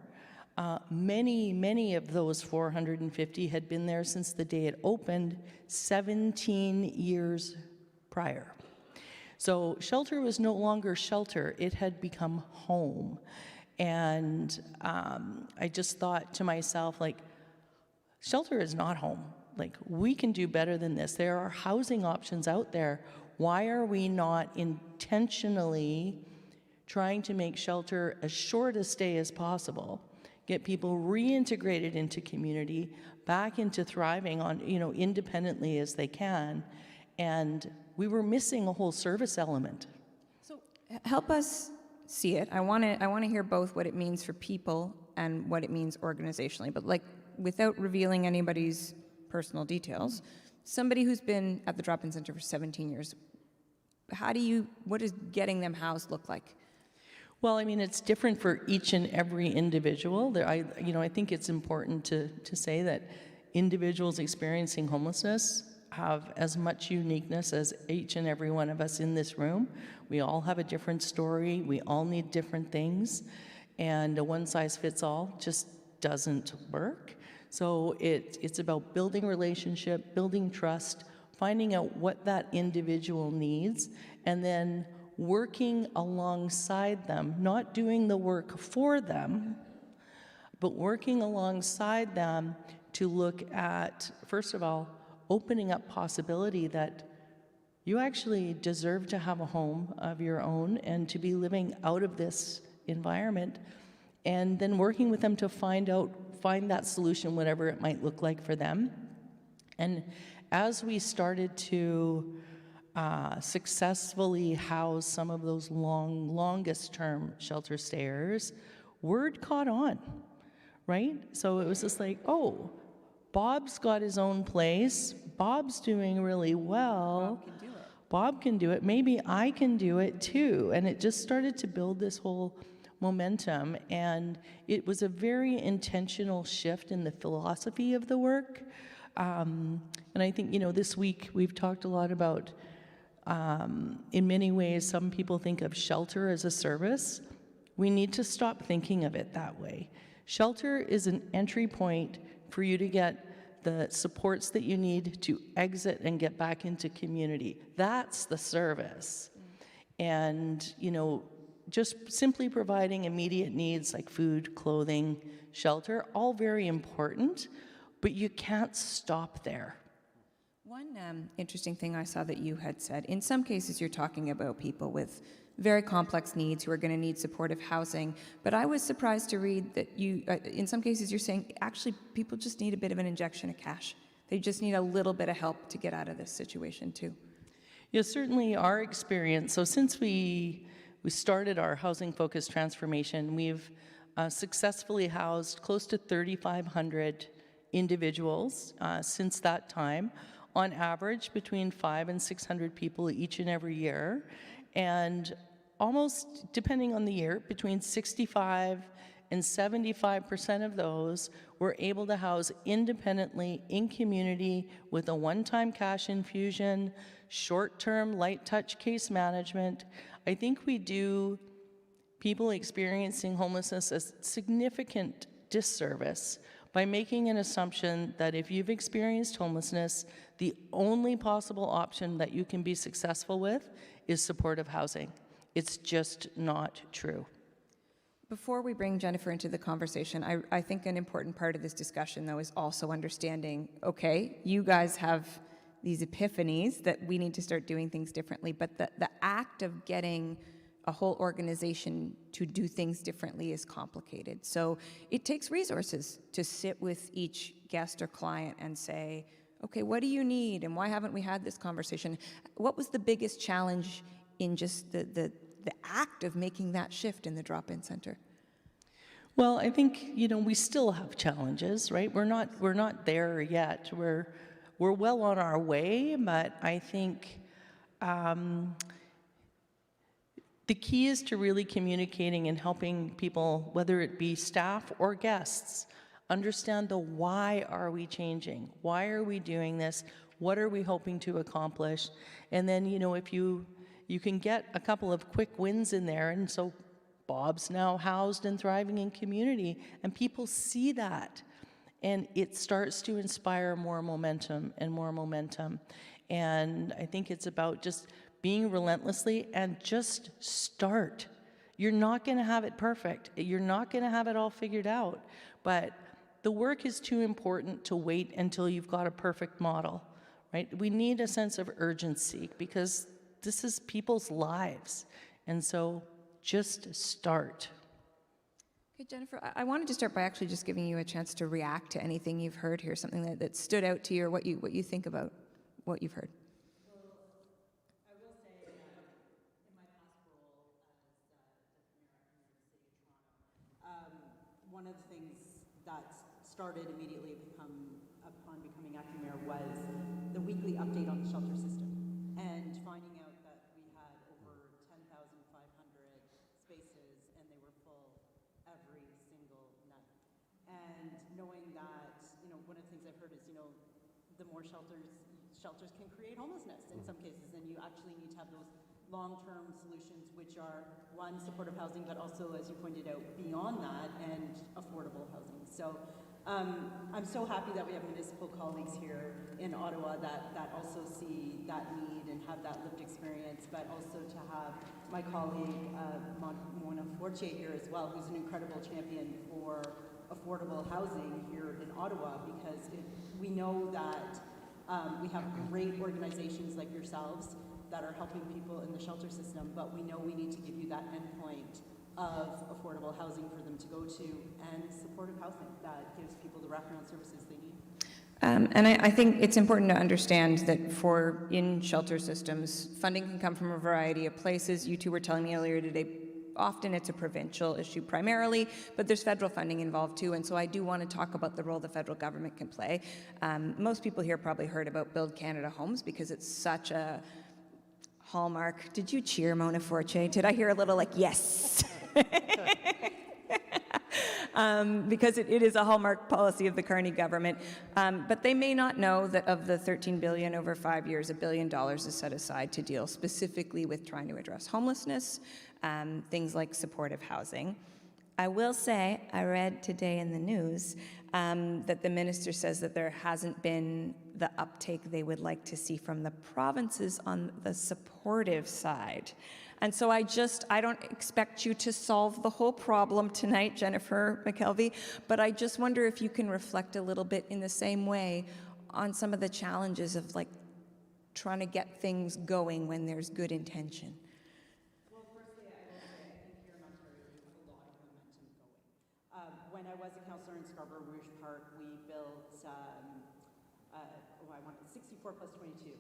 Many of those 450 had been there since the day it opened 17 years prior. So shelter was no longer shelter, it had become home. And I just thought to myself, like, shelter is not home. Like, we can do better than this. There are housing options out there. Why are we not intentionally trying to make shelter as short a stay as possible, get people reintegrated into community, back into thriving on, you know, independently as they can? And we were missing a whole service element. So help us see it. I want to hear both what it means for people and what it means organizationally, but like without revealing anybody's personal details. Somebody who's been at the Drop-In Centre for 17 years, what does getting them housed look like? Well, I mean, it's different for each and every individual. I think it's important to say that individuals experiencing homelessness have as much uniqueness as each and every one of us in this room. We all have a different story. We all need different things. And a one-size-fits-all just doesn't work. So it's about building relationship, building trust, finding out what that individual needs, and then working alongside them, not doing the work for them, but working alongside them to look at, first of all, opening up possibility that you actually deserve to have a home of your own and to be living out of this environment, and then working with them to find that solution, whatever it might look like for them. And as we started to successfully house some of those longest term shelter stayers, word caught on, right? So it was just like, oh, Bob's got his own place. Bob's doing really well. Bob can do it. Maybe I can do it too. And it just started to build this whole momentum. And it was a very intentional shift in the philosophy of the work. And I think, this week we've talked a lot about, in many ways, some people think of shelter as a service. We need to stop thinking of it that way. Shelter is an entry point for you to get the supports that you need to exit and get back into community. That's the service. And, just simply providing immediate needs like food, clothing, shelter, all very important, but you can't stop there. One interesting thing I saw that you had said, in some cases you're talking about people with very complex needs who are going to need supportive housing, but I was surprised to read that you, in some cases you're saying, actually people just need a bit of an injection of cash. They just need a little bit of help to get out of this situation too. Yeah, certainly our experience, so since we started our housing-focused transformation, we've successfully housed close to 3,500 individuals since that time, on average between 500 and 600 people each and every year, and almost, depending on the year, between 65 and 75% of those were able to house independently in community with a one-time cash infusion, short-term light touch case management. I think we do people experiencing homelessness a significant disservice by making an assumption that if you've experienced homelessness, the only possible option that you can be successful with is supportive housing. It's just not true. Before we bring Jennifer into the conversation, I think an important part of this discussion, though, is also understanding, okay, you guys have these epiphanies that we need to start doing things differently, but the act of getting a whole organization to do things differently is complicated. So it takes resources to sit with each guest or client and say, okay, what do you need, and why haven't we had this conversation? What was the biggest challenge in just the act of making that shift in the drop-in center? Well, I think, we still have challenges, right? We're not there yet. We're well on our way, but I think the key is to really communicating and helping people, whether it be staff or guests, understand the why are we changing? Why are we doing this? What are we hoping to accomplish? And then, if you can get a couple of quick wins in there, and so Bob's now housed and thriving in community, and people see that, and it starts to inspire more momentum and more momentum. And I think it's about just being relentlessly and just start. You're not going to have it perfect. You're not going to have it all figured out, but the work is too important to wait until you've got a perfect model, right? We need a sense of urgency because this is people's lives. And so just start. Okay, Jennifer, I wanted to start by actually just giving you a chance to react to anything you've heard here, something that stood out to you, or what you think about what you've heard. I will say, in my past role as Deputy Mayor in the City of Toronto, one of the things that started immediately upon becoming acting mayor was the weekly update on the shelter system, and finding out that we had over 10,500 spaces and they were full every single night. And knowing that, one of the things I've heard is, the more shelters can create homelessness in some cases, and you actually need to have those long-term solutions, which are, one, supportive housing, but also, as you pointed out, beyond that, and affordable housing. So I'm so happy that we have municipal colleagues here in Ottawa that also see that need and have that lived experience, but also to have my colleague Mona Fortier here as well, who's an incredible champion for affordable housing here in Ottawa, because we know that We have great organizations like yourselves that are helping people in the shelter system, but we know we need to give you that endpoint of affordable housing for them to go to and supportive housing that gives people the wraparound services they need. And I think it's important to understand that for in shelter systems, funding can come from a variety of places. You two were telling me earlier today, often it's a provincial issue primarily, but there's federal funding involved too, and so I do want to talk about the role the federal government can play. Most people here probably heard about Build Canada Homes because it's such a hallmark. Did you cheer, Mona Forte? Did I hear a little like, yes? Because it is a hallmark policy of the Carney government. But they may not know that of the $13 billion over 5 years, $1 billion is set aside to deal specifically with trying to address homelessness, things like supportive housing. I will say, I read today in the news that the minister says that there hasn't been the uptake they would like to see from the provinces on the supportive side. And so I don't expect you to solve the whole problem tonight, Jennifer McKelvey, but I just wonder if you can reflect a little bit in the same way on some of the challenges of like trying to get things going when there's good intention. Well, firstly, I will say, I think here in Ontario, we have a lot of momentum going. When I was a councillor in Scarborough Rouge Park, we built, 64 plus 22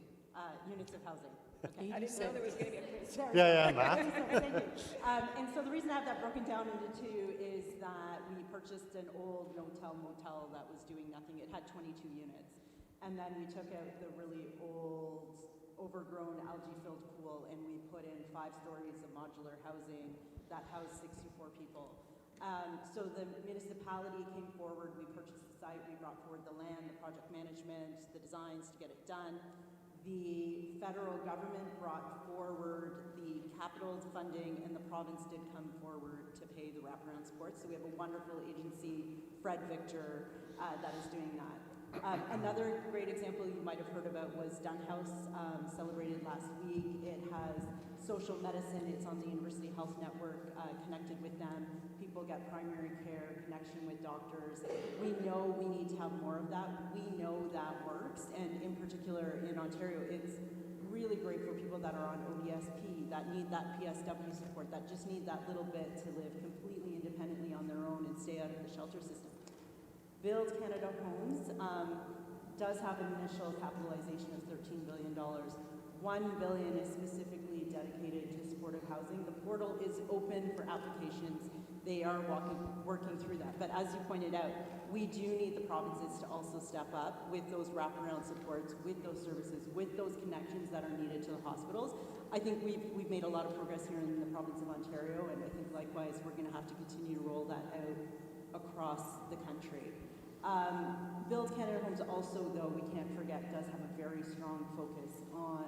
units of housing. Okay. I didn't know there was going to be a quiz. Yeah, math. Thank you. And so the reason I have that broken down into two is that we purchased an old no-tell motel that was doing nothing. It had 22 units. And then we took out the really old, overgrown, algae-filled pool, and we put in 5 stories of modular housing that housed 64 people. So the municipality came forward, we purchased the site, we brought forward the land, the project management, the designs to get it done. The federal government brought forward the capital funding, and the province did come forward to pay the wraparound support. So we have a wonderful agency, Fred Victor, that is doing that. Another great example you might have heard about was Dunhouse, celebrated last week. It has social medicine. It's on the University Health Network, connected with them. People get primary care, connection with doctors. We know we need to have more of that. We know that works, and in particular in Ontario, it's really great for people that are on ODSP, that need that PSW support, that just need that little bit to live completely independently on their own and stay out of the shelter system. Build Canada Homes does have an initial capitalization of $13 billion. $1 billion is specifically dedicated to supportive housing. The portal is open for applications. They are working through that. But as you pointed out, we do need the provinces to also step up with those wraparound supports, with those services, with those connections that are needed to the hospitals. I think we've made a lot of progress here in the province of Ontario, and I think likewise we're going to have to continue to roll that out across the country. Build Canada Homes also, though, we can't forget, does have a very strong focus on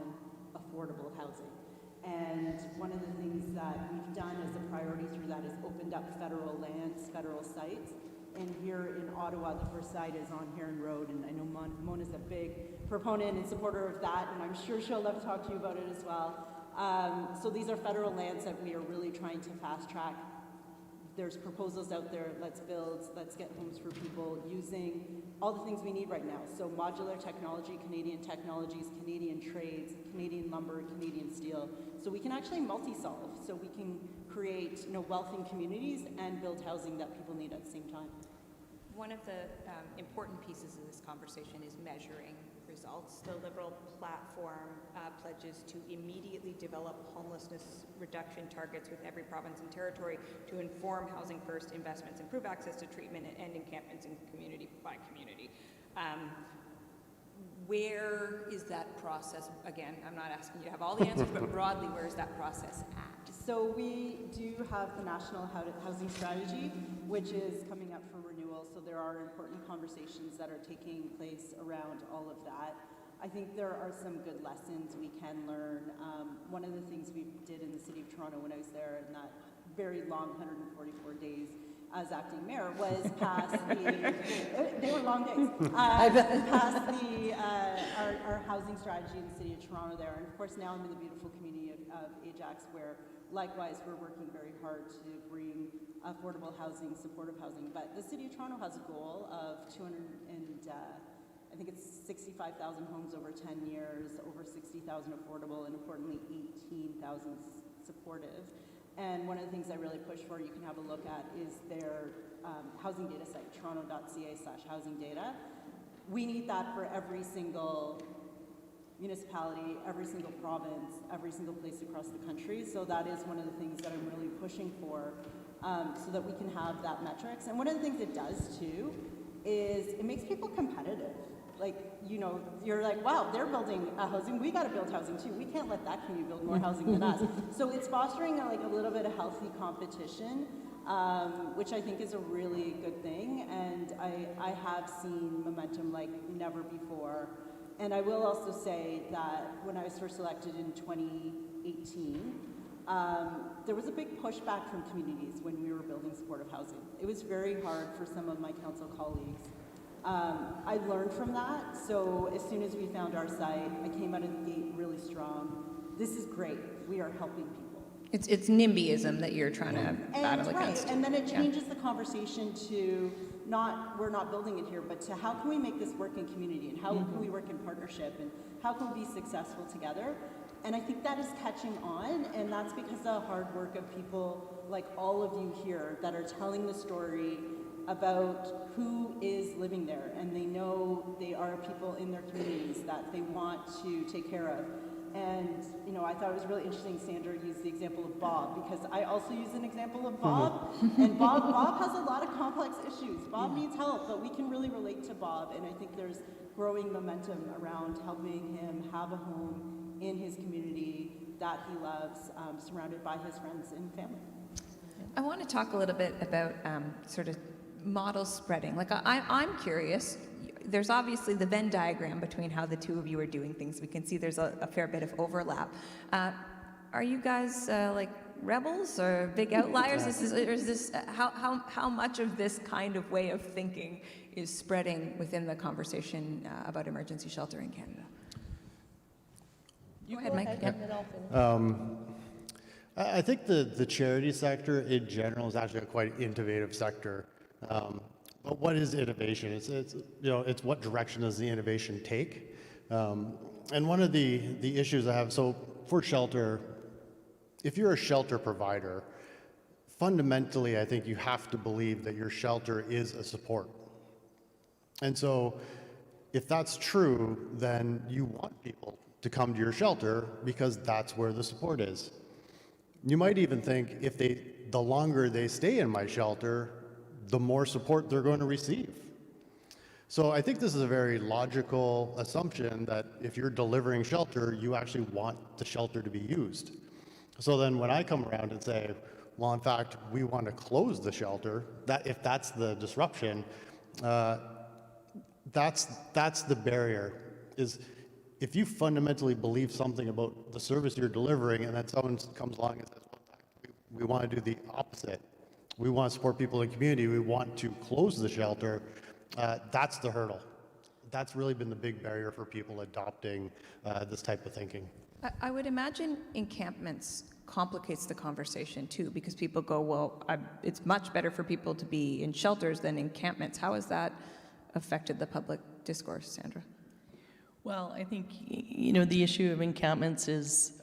affordable housing. And one of the things that we've done as a priority through that is opened up federal lands, federal sites. And here in Ottawa, the first site is on Heron Road, and I know Mona's a big proponent and supporter of that, and I'm sure she'll love to talk to you about it as well. So these are federal lands that we are really trying to fast track. There's proposals out there, let's build, let's get homes for people using all the things we need right now. So modular technology, Canadian technologies, Canadian trades, Canadian lumber, Canadian steel. So we can actually multi-solve. So we can create wealth in communities and build housing that people need at the same time. One of the important pieces of this conversation is measuring results. The Liberal platform pledges to immediately develop homelessness reduction targets with every province and territory to inform housing first investments, improve access to treatment, and end encampments in community by community. Where is that process? Again, I'm not asking you to have all the answers, but broadly, where is that process at? So we do have the National Housing Strategy, which is coming up for renewal. So there are important conversations that are taking place around all of that. I think there are some good lessons we can learn. One of the things we did in the City of Toronto when I was there in that very long 144 days as acting mayor was pass the, they were long days, pass the, our housing strategy in the City of Toronto there. And of course now I'm in the beautiful community of Ajax, where likewise we're working very hard to bring affordable housing, supportive housing. But the City of Toronto has a goal of I think it's 65,000 homes over 10 years, over 60,000 affordable, and importantly, 18,000 supportive. And one of the things I really push for, you can have a look at, is their housing data site, toronto.ca/housing data. We need that for every single municipality, every single province, every single place across the country. So that is one of the things that I'm really pushing for, so that we can have that metrics. And one of the things it does too is it makes people competitive. Like, you know, you're like, wow, they're building housing, we gotta build housing too. We can't let that community build more housing than us. So it's fostering like a little bit of healthy competition, which I think is a really good thing. And I have seen momentum like never before. And I will also say that when I was first elected in 2018, there was a big pushback from communities when we were building supportive housing. It was very hard for some of my council colleagues. I learned from that, so as soon as we found our site, I came out of the gate really strong. This is great. We are helping people. It's NIMBYism that you're trying to battle against. Right, and then it changes the conversation to we're not building it here, but to how can we make this work in community, and how can we work in partnership, and how can we be successful together? And I think that is catching on, and that's because of the hard work of people like all of you here that are telling the story about who is living there, and they know they are people in their communities that they want to take care of. And, you know, I thought it was really interesting Sandra used the example of Bob, because I also use an example of Bob. And Bob has a lot of complex issues. Bob needs help, but we can really relate to Bob. And I think there's growing momentum around helping him have a home in his community that he loves, surrounded by his friends and family. I want to talk a little bit about sort of model spreading. Like, I'm curious. There's obviously the Venn diagram between how the two of you are doing things. We can see there's a fair bit of overlap. Are you guys like rebels or big outliers? How much of this kind of way of thinking is spreading within the conversation about emergency shelter in Canada? Go ahead, Mike. And then I'll finish. I think the charity sector in general is actually a quite innovative sector. But what is innovation? It's you know, it's what direction does the innovation take? And one of the issues I have, so for shelter, if you're a shelter provider, fundamentally I think you have to believe that your shelter is a support. And so if that's true, then you want people to come to your shelter because that's where the support is. You might even think the longer they stay in my shelter, the more support they're going to receive. So I think this is a very logical assumption that if you're delivering shelter, you actually want the shelter to be used. So then when I come around and say, well, in fact, we want to close the shelter, that if that's the disruption, that's the barrier, is if you fundamentally believe something about the service you're delivering and then someone comes along and says, well, we want to do the opposite. We want to support people in the community. We want to close the shelter. That's the hurdle. That's really been the big barrier for people adopting this type of thinking. I would imagine encampments complicates the conversation too, because people go, well, it's much better for people to be in shelters than encampments. How has that affected the public discourse, Sandra? Well, I think, you know, the issue of encampments is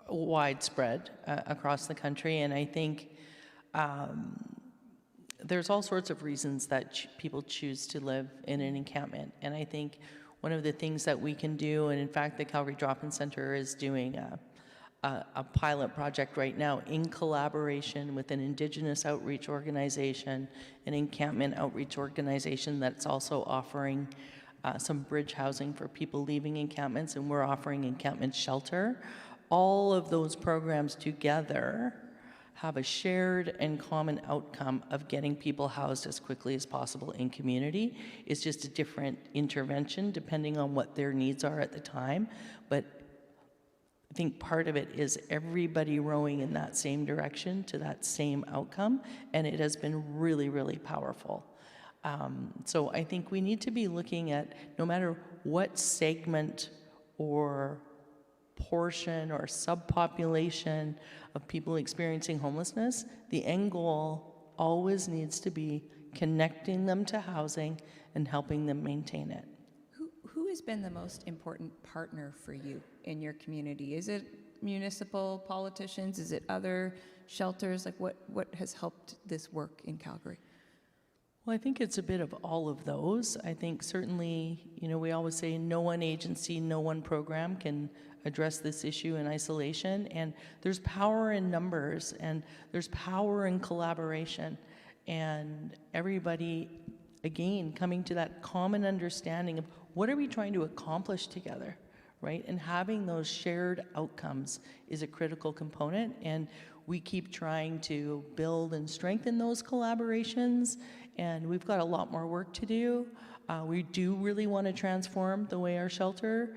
widespread across the country, and I think there's all sorts of reasons that people choose to live in an encampment. And I think one of the things that we can do, and in fact the Calgary Drop-In Centre is doing a pilot project right now in collaboration with an Indigenous outreach organization, an encampment outreach organization that's also offering some bridge housing for people leaving encampments, and we're offering encampment shelter. All of those programs together have a shared and common outcome of getting people housed as quickly as possible in community. It's just a different intervention depending on what their needs are at the time. But I think part of it is everybody rowing in that same direction to that same outcome, and it has been really, really powerful. So I think we need to be looking at, no matter what segment or portion or subpopulation of people experiencing homelessness, the end goal always needs to be connecting them to housing and helping them maintain it. has been the most important partner for you in your community? Is it municipal politicians? Is it other shelters? Like what has helped this work in Calgary? Well, I think it's a bit of all of those. I think certainly, we always say no one agency, no one program can address this issue in isolation. And there's power in numbers, and there's power in collaboration. And everybody, again, coming to that common understanding of what are we trying to accomplish together, right? And having those shared outcomes is a critical component. And we keep trying to build and strengthen those collaborations, and we've got a lot more work to do. We do really want to transform the way our shelter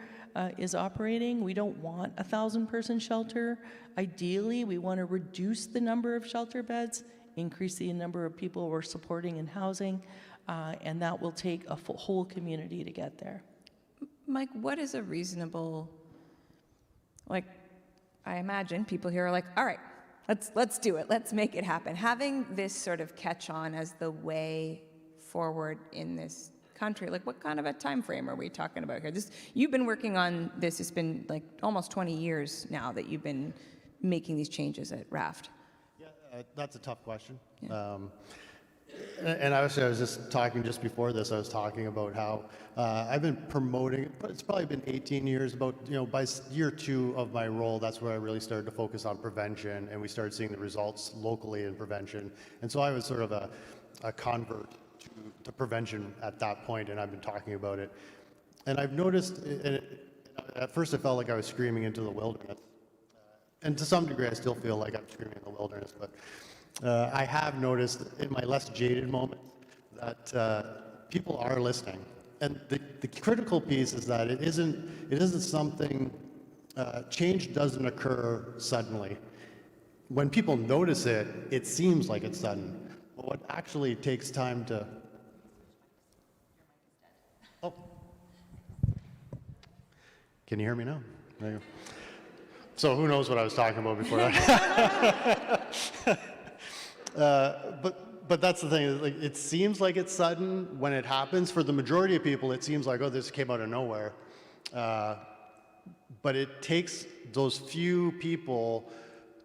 is operating. We don't want a 1,000-person shelter. Ideally, we want to reduce the number of shelter beds, increase the number of people we're supporting and housing, and that will take a whole community to get there. Mike, what is a reasonable, I imagine people here are like, all right, let's do it. Let's make it happen. Having this sort of catch on as the way forward in this country, what kind of a time frame are we talking about here? You've been working on this. It's been almost 20 years now that you've been making these changes at Raft. Yeah, that's a tough question. Yeah. And I was just talking just before this, I was talking about how I've been promoting, but it's probably been 18 years, by year 2 of my role, that's where I really started to focus on prevention, and we started seeing the results locally in prevention. And so I was sort of a convert to prevention at that point, and I've been talking about it. And I've noticed, at first it felt like I was screaming into the wilderness. And to some degree, I still feel like I'm screaming in the wilderness, but I have noticed in my less jaded moments that people are listening. And the critical piece is that it isn't something, change doesn't occur suddenly. When people notice it, it seems like it's sudden. But what actually takes time to... Oh. Can you hear me now? There you go. So who knows what I was talking about before that? But that's the thing, it seems like it's sudden when it happens. For the majority of people, it seems like, oh, this came out of nowhere. But it takes those few people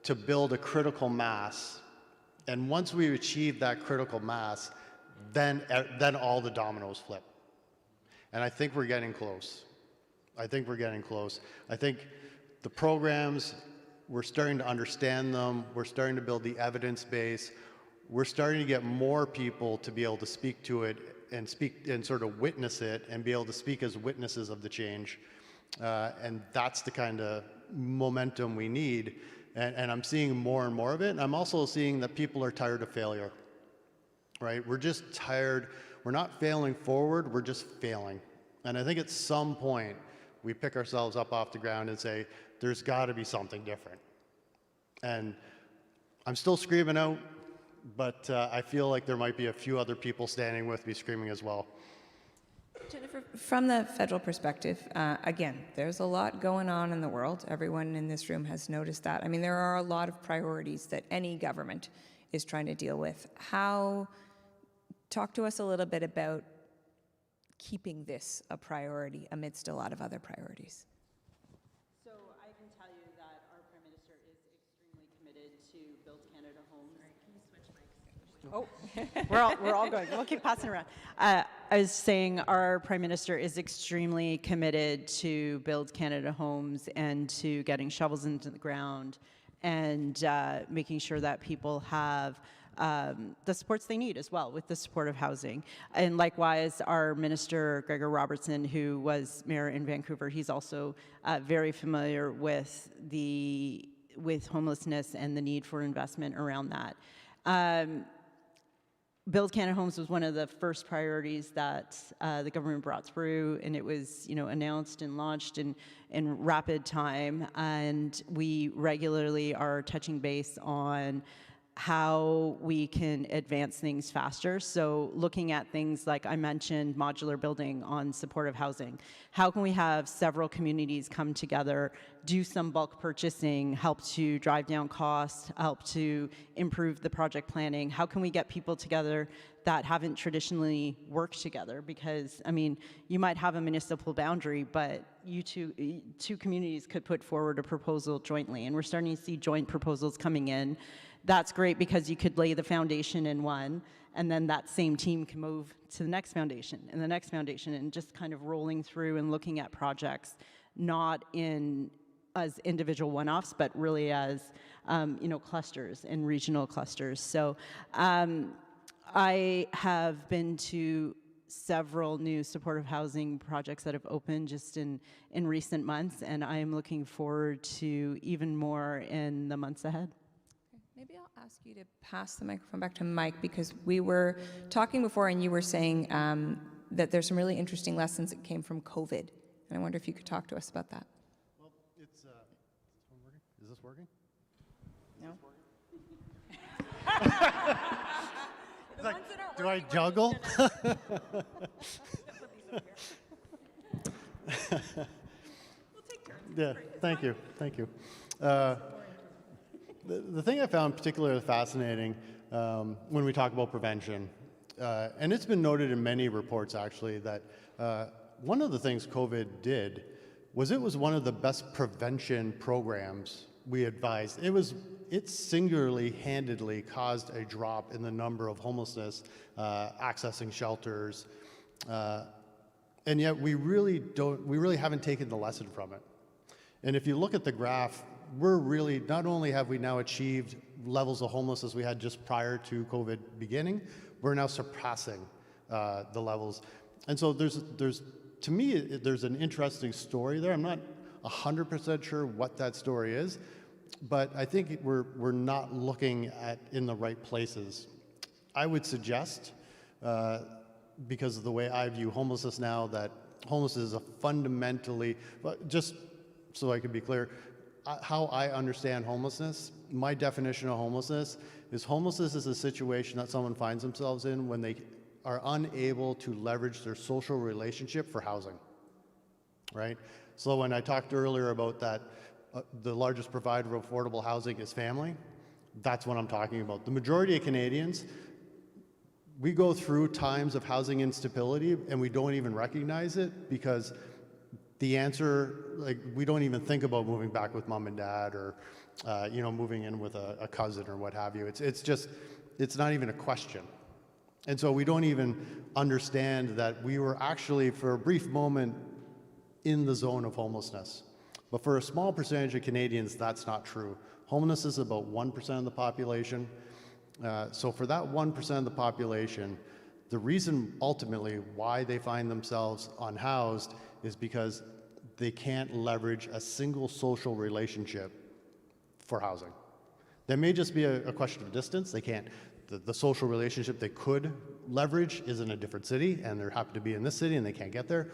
to build a critical mass. And once we achieve that critical mass, then all the dominoes flip. And I think we're getting close. I think the programs, we're starting to understand them. We're starting to build the evidence base. We're starting to get more people to be able to speak to it and speak and sort of witness it and be able to speak as witnesses of the change. And that's the kind of momentum we need. And I'm seeing more and more of it. And I'm also seeing that people are tired of failure, right? We're just tired. We're not failing forward. We're just failing. And I think at some point, we pick ourselves up off the ground and say, there's got to be something different. And I'm still screaming out, but I feel like there might be a few other people standing with me screaming as well. Jennifer, from the federal perspective, again, there's a lot going on in the world. Everyone in this room has noticed that. I mean, there are a lot of priorities that any government is trying to deal with. Talk to us a little bit about keeping this a priority amidst a lot of other priorities. So I can tell you that our Prime Minister is extremely committed to Build Canada Homes. Can you switch mics? Oh, we're all going. We'll keep passing around. I was saying our Prime Minister is extremely committed to Build Canada Homes and to getting shovels into the ground and making sure that people have the supports they need as well with the supportive housing. And likewise, our Minister, Gregor Robertson, who was mayor in Vancouver, he's also very familiar with homelessness and the need for investment around that. Build Canada Homes was one of the first priorities that the government brought through, and it was, announced and launched in rapid time. And we regularly are touching base on how we can advance things faster. So looking at things like I mentioned, modular building on supportive housing. How can we have several communities come together, do some bulk purchasing, help to drive down costs, help to improve the project planning? How can we get people together that haven't traditionally worked together? Because, I mean, you might have a municipal boundary, but you two communities could put forward a proposal jointly. And we're starting to see joint proposals coming in. That's great because you could lay the foundation in one, and then that same team can move to the next foundation and the next foundation, and just kind of rolling through and looking at projects, not as individual one-offs, but really as clusters and regional clusters. So I have been to several new supportive housing projects that have opened just in recent months, and I am looking forward to even more in the months ahead. Maybe I'll ask you to pass the microphone back to Mike, because we were talking before and you were saying that there's some really interesting lessons that came from COVID. And I wonder if you could talk to us about that. Well, it's, is this working? No? Do I juggle? Yeah, thank you. The thing I found particularly fascinating when we talk about prevention, and it's been noted in many reports actually, that one of the things COVID did was it was one of the best prevention programs we advised. It singularly handedly caused a drop in the number of homelessness accessing shelters, and yet we really haven't taken the lesson from it. And if you look at the graph, we're really, not only have we now achieved levels of homelessness we had just prior to COVID beginning, we're now surpassing the levels. And so to me, there's an interesting story there. I'm not 100% sure what that story is, but I think we're not looking in the right places. I would suggest, because of the way I view homelessness now, that homelessness is a fundamentally, just so I can be clear, how I understand homelessness, my definition of homelessness is a situation that someone finds themselves in when they are unable to leverage their social relationship for housing, right? So when I talked earlier about that, the largest provider of affordable housing is family, that's what I'm talking about. The majority of Canadians, we go through times of housing instability and we don't even recognize it, because the answer, like, we don't even think about moving back with mom and dad, or moving in with a cousin or what have you. It's not even a question. And so we don't even understand that we were actually, for a brief moment, in the zone of homelessness. But for a small percentage of Canadians, that's not true. Homelessness is about 1% of the population. So for that 1% of the population, the reason ultimately why they find themselves unhoused is because they can't leverage a single social relationship for housing. There may just be a question of distance. They can't, the social relationship they could leverage is in a different city, and they happen to be in this city and they can't get there.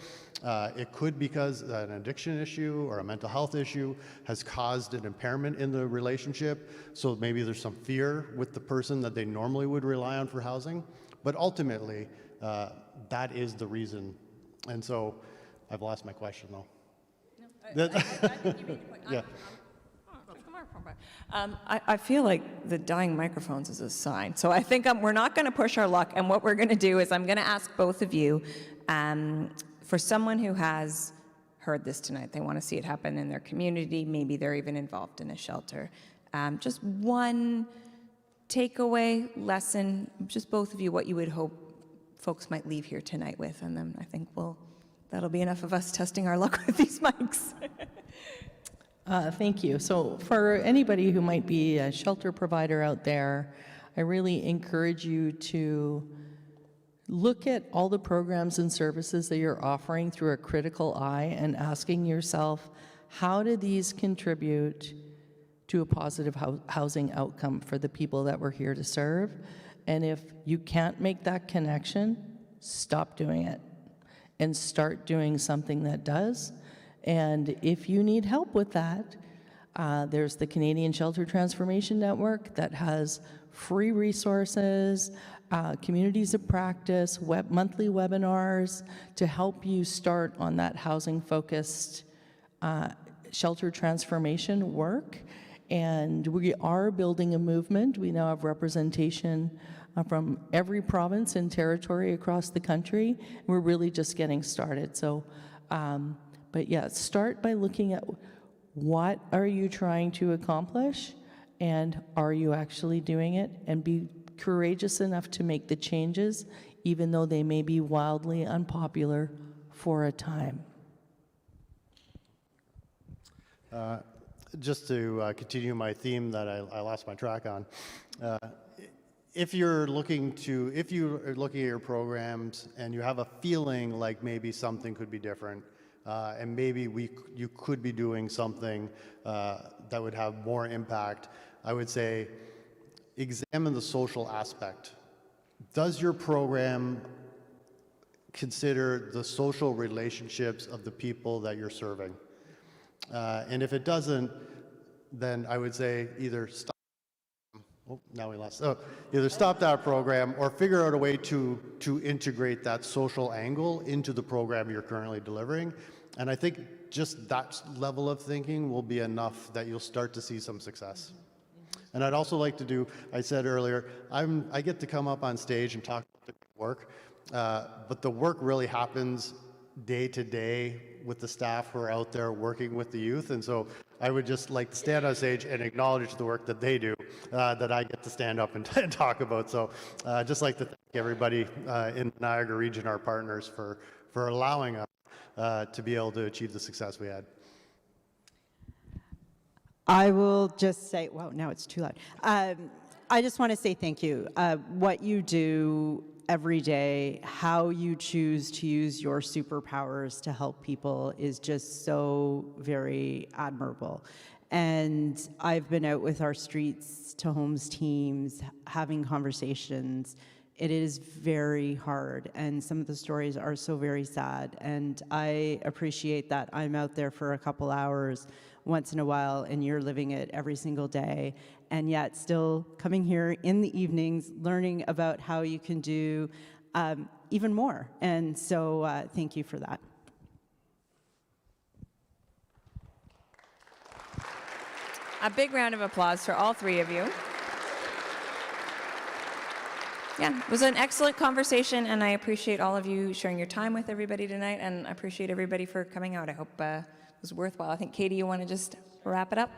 It could because an addiction issue or a mental health issue has caused an impairment in the relationship. So maybe there's some fear with the person that they normally would rely on for housing. But ultimately, that is the reason. And so I've lost my question though. No, I think you made your point. Yeah. I feel like the dying microphones is a sign. So I think we're not going to push our luck. And what we're going to do is I'm going to ask both of you, for someone who has heard this tonight, they want to see it happen in their community, maybe they're even involved in a shelter. Just one takeaway, lesson, just both of you, what you would hope folks might leave here tonight with. And then I think that'll be enough of us testing our luck with these mics. Thank you. So for anybody who might be a shelter provider out there, I really encourage you to look at all the programs and services that you're offering through a critical eye and asking yourself, how do these contribute to a positive housing outcome for the people that we're here to serve? And if you can't make that connection, stop doing it and start doing something that does. And if you need help with that, there's the Canadian Shelter Transformation Network that has free resources, communities of practice, monthly webinars to help you start on that housing-focused shelter transformation work. And we are building a movement. We now have representation from every province and territory across the country. We're really just getting started. So, but yeah, start by looking at what are you trying to accomplish, and are you actually doing it, and be courageous enough to make the changes, even though they may be wildly unpopular for a time. Just to continue my theme that I lost my track on, if you're looking at your programs and you have a feeling like maybe something could be different, and maybe you could be doing something that would have more impact, I would say examine the social aspect. Does your program consider the social relationships of the people that you're serving? And if it doesn't, then I would say either stop. Oh, now we lost. Oh, either stop that program or figure out a way to integrate that social angle into the program you're currently delivering. And I think just that level of thinking will be enough that you'll start to see some success. And I'd also like to do, I said earlier, I get to come up on stage and talk about the work, but the work really happens day to day with the staff who are out there working with the youth. And so I would just like to stand on stage and acknowledge the work that they do, that I get to stand up and talk about. So I'd just like to thank everybody in the Niagara Region, our partners, for allowing us to be able to achieve the success we had. I will just say, well, now it's too loud. I just want to say thank you. What you do every day, how you choose to use your superpowers to help people is just so very admirable. And I've been out with our Streets to Homes teams, having conversations. It is very hard, and some of the stories are so very sad. And I appreciate that I'm out there for a couple hours once in a while, and you're living it every single day, and yet still coming here in the evenings, learning about how you can do even more. And so thank you for that. A big round of applause for all three of you. Yeah, it was an excellent conversation, and I appreciate all of you sharing your time with everybody tonight, and I appreciate everybody for coming out. I hope it was worthwhile. I think, Katie, you want to just wrap it up?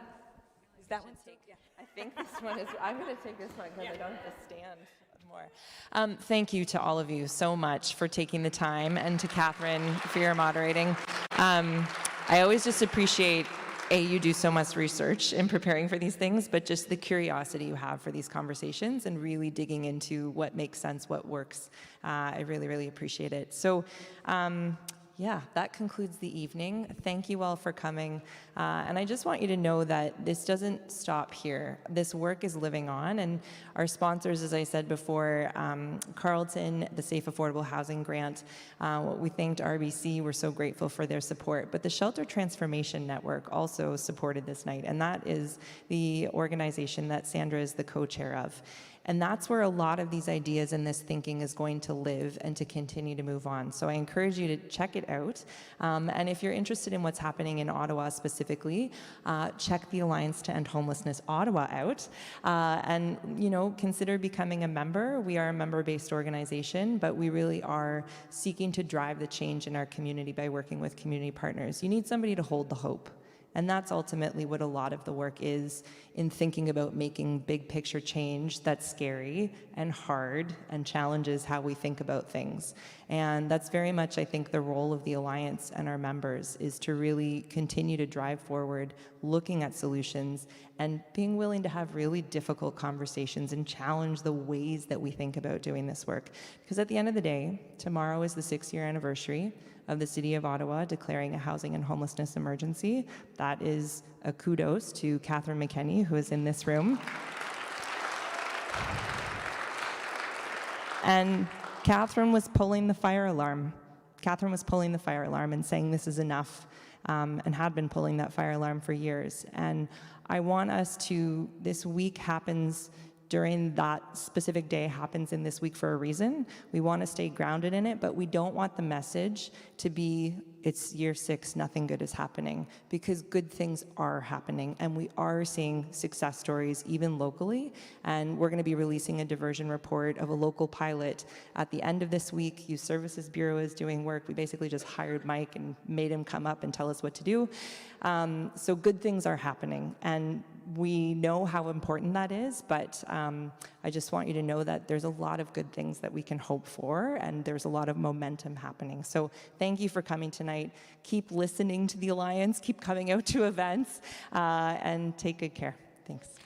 Is that one take? Yeah, I think this one is, I'm going to take this one because I don't have to stand more. Thank you to all of you so much for taking the time, and to Catherine for your moderating. I always just appreciate you do so much research in preparing for these things, but just the curiosity you have for these conversations and really digging into what makes sense, what works. I really, really appreciate it. So, yeah, that concludes the evening. Thank you all for coming. And I just want you to know that this doesn't stop here. This work is living on, and our sponsors, as I said before, Carleton, the Safe Affordable Housing Grant, we thanked RBC. We're so grateful for their support. But the Shelter Transformation Network also supported this night, and that is the organization that Sandra is the co-chair of. And that's where a lot of these ideas and this thinking is going to live and to continue to move on. So I encourage you to check it out. And if you're interested in what's happening in Ottawa specifically, check the Alliance to End Homelessness Ottawa out. And, consider becoming a member. We are a member-based organization, but we really are seeking to drive the change in our community by working with community partners. You need somebody to hold the hope. And that's ultimately what a lot of the work is in thinking about making big picture change that's scary and hard and challenges how we think about things. And that's very much, I think, the role of the Alliance and our members, is to really continue to drive forward, looking at solutions and being willing to have really difficult conversations and challenge the ways that we think about doing this work. Because at the end of the day, tomorrow is the 6-year anniversary of the City of Ottawa declaring a housing and homelessness emergency. That is a kudos to Catherine McKenney, who is in this room. And Catherine was pulling the fire alarm. Catherine was pulling the fire alarm and saying this is enough, and had been pulling that fire alarm for years. And I want us to, this week happens during that specific day happens in this week for a reason. We want to stay grounded in it, but we don't want the message to be, it's year 6, nothing good is happening, because good things are happening, and we are seeing success stories even locally. And we're going to be releasing a diversion report of a local pilot at the end of this week. Youth Services Bureau is doing work. We basically just hired Mike and made him come up and tell us what to do. So good things are happening, and we know how important that is, but I just want you to know that there's a lot of good things that we can hope for, and there's a lot of momentum happening. So thank you for coming tonight. Keep listening to the Alliance, keep coming out to events, and take good care. Thanks.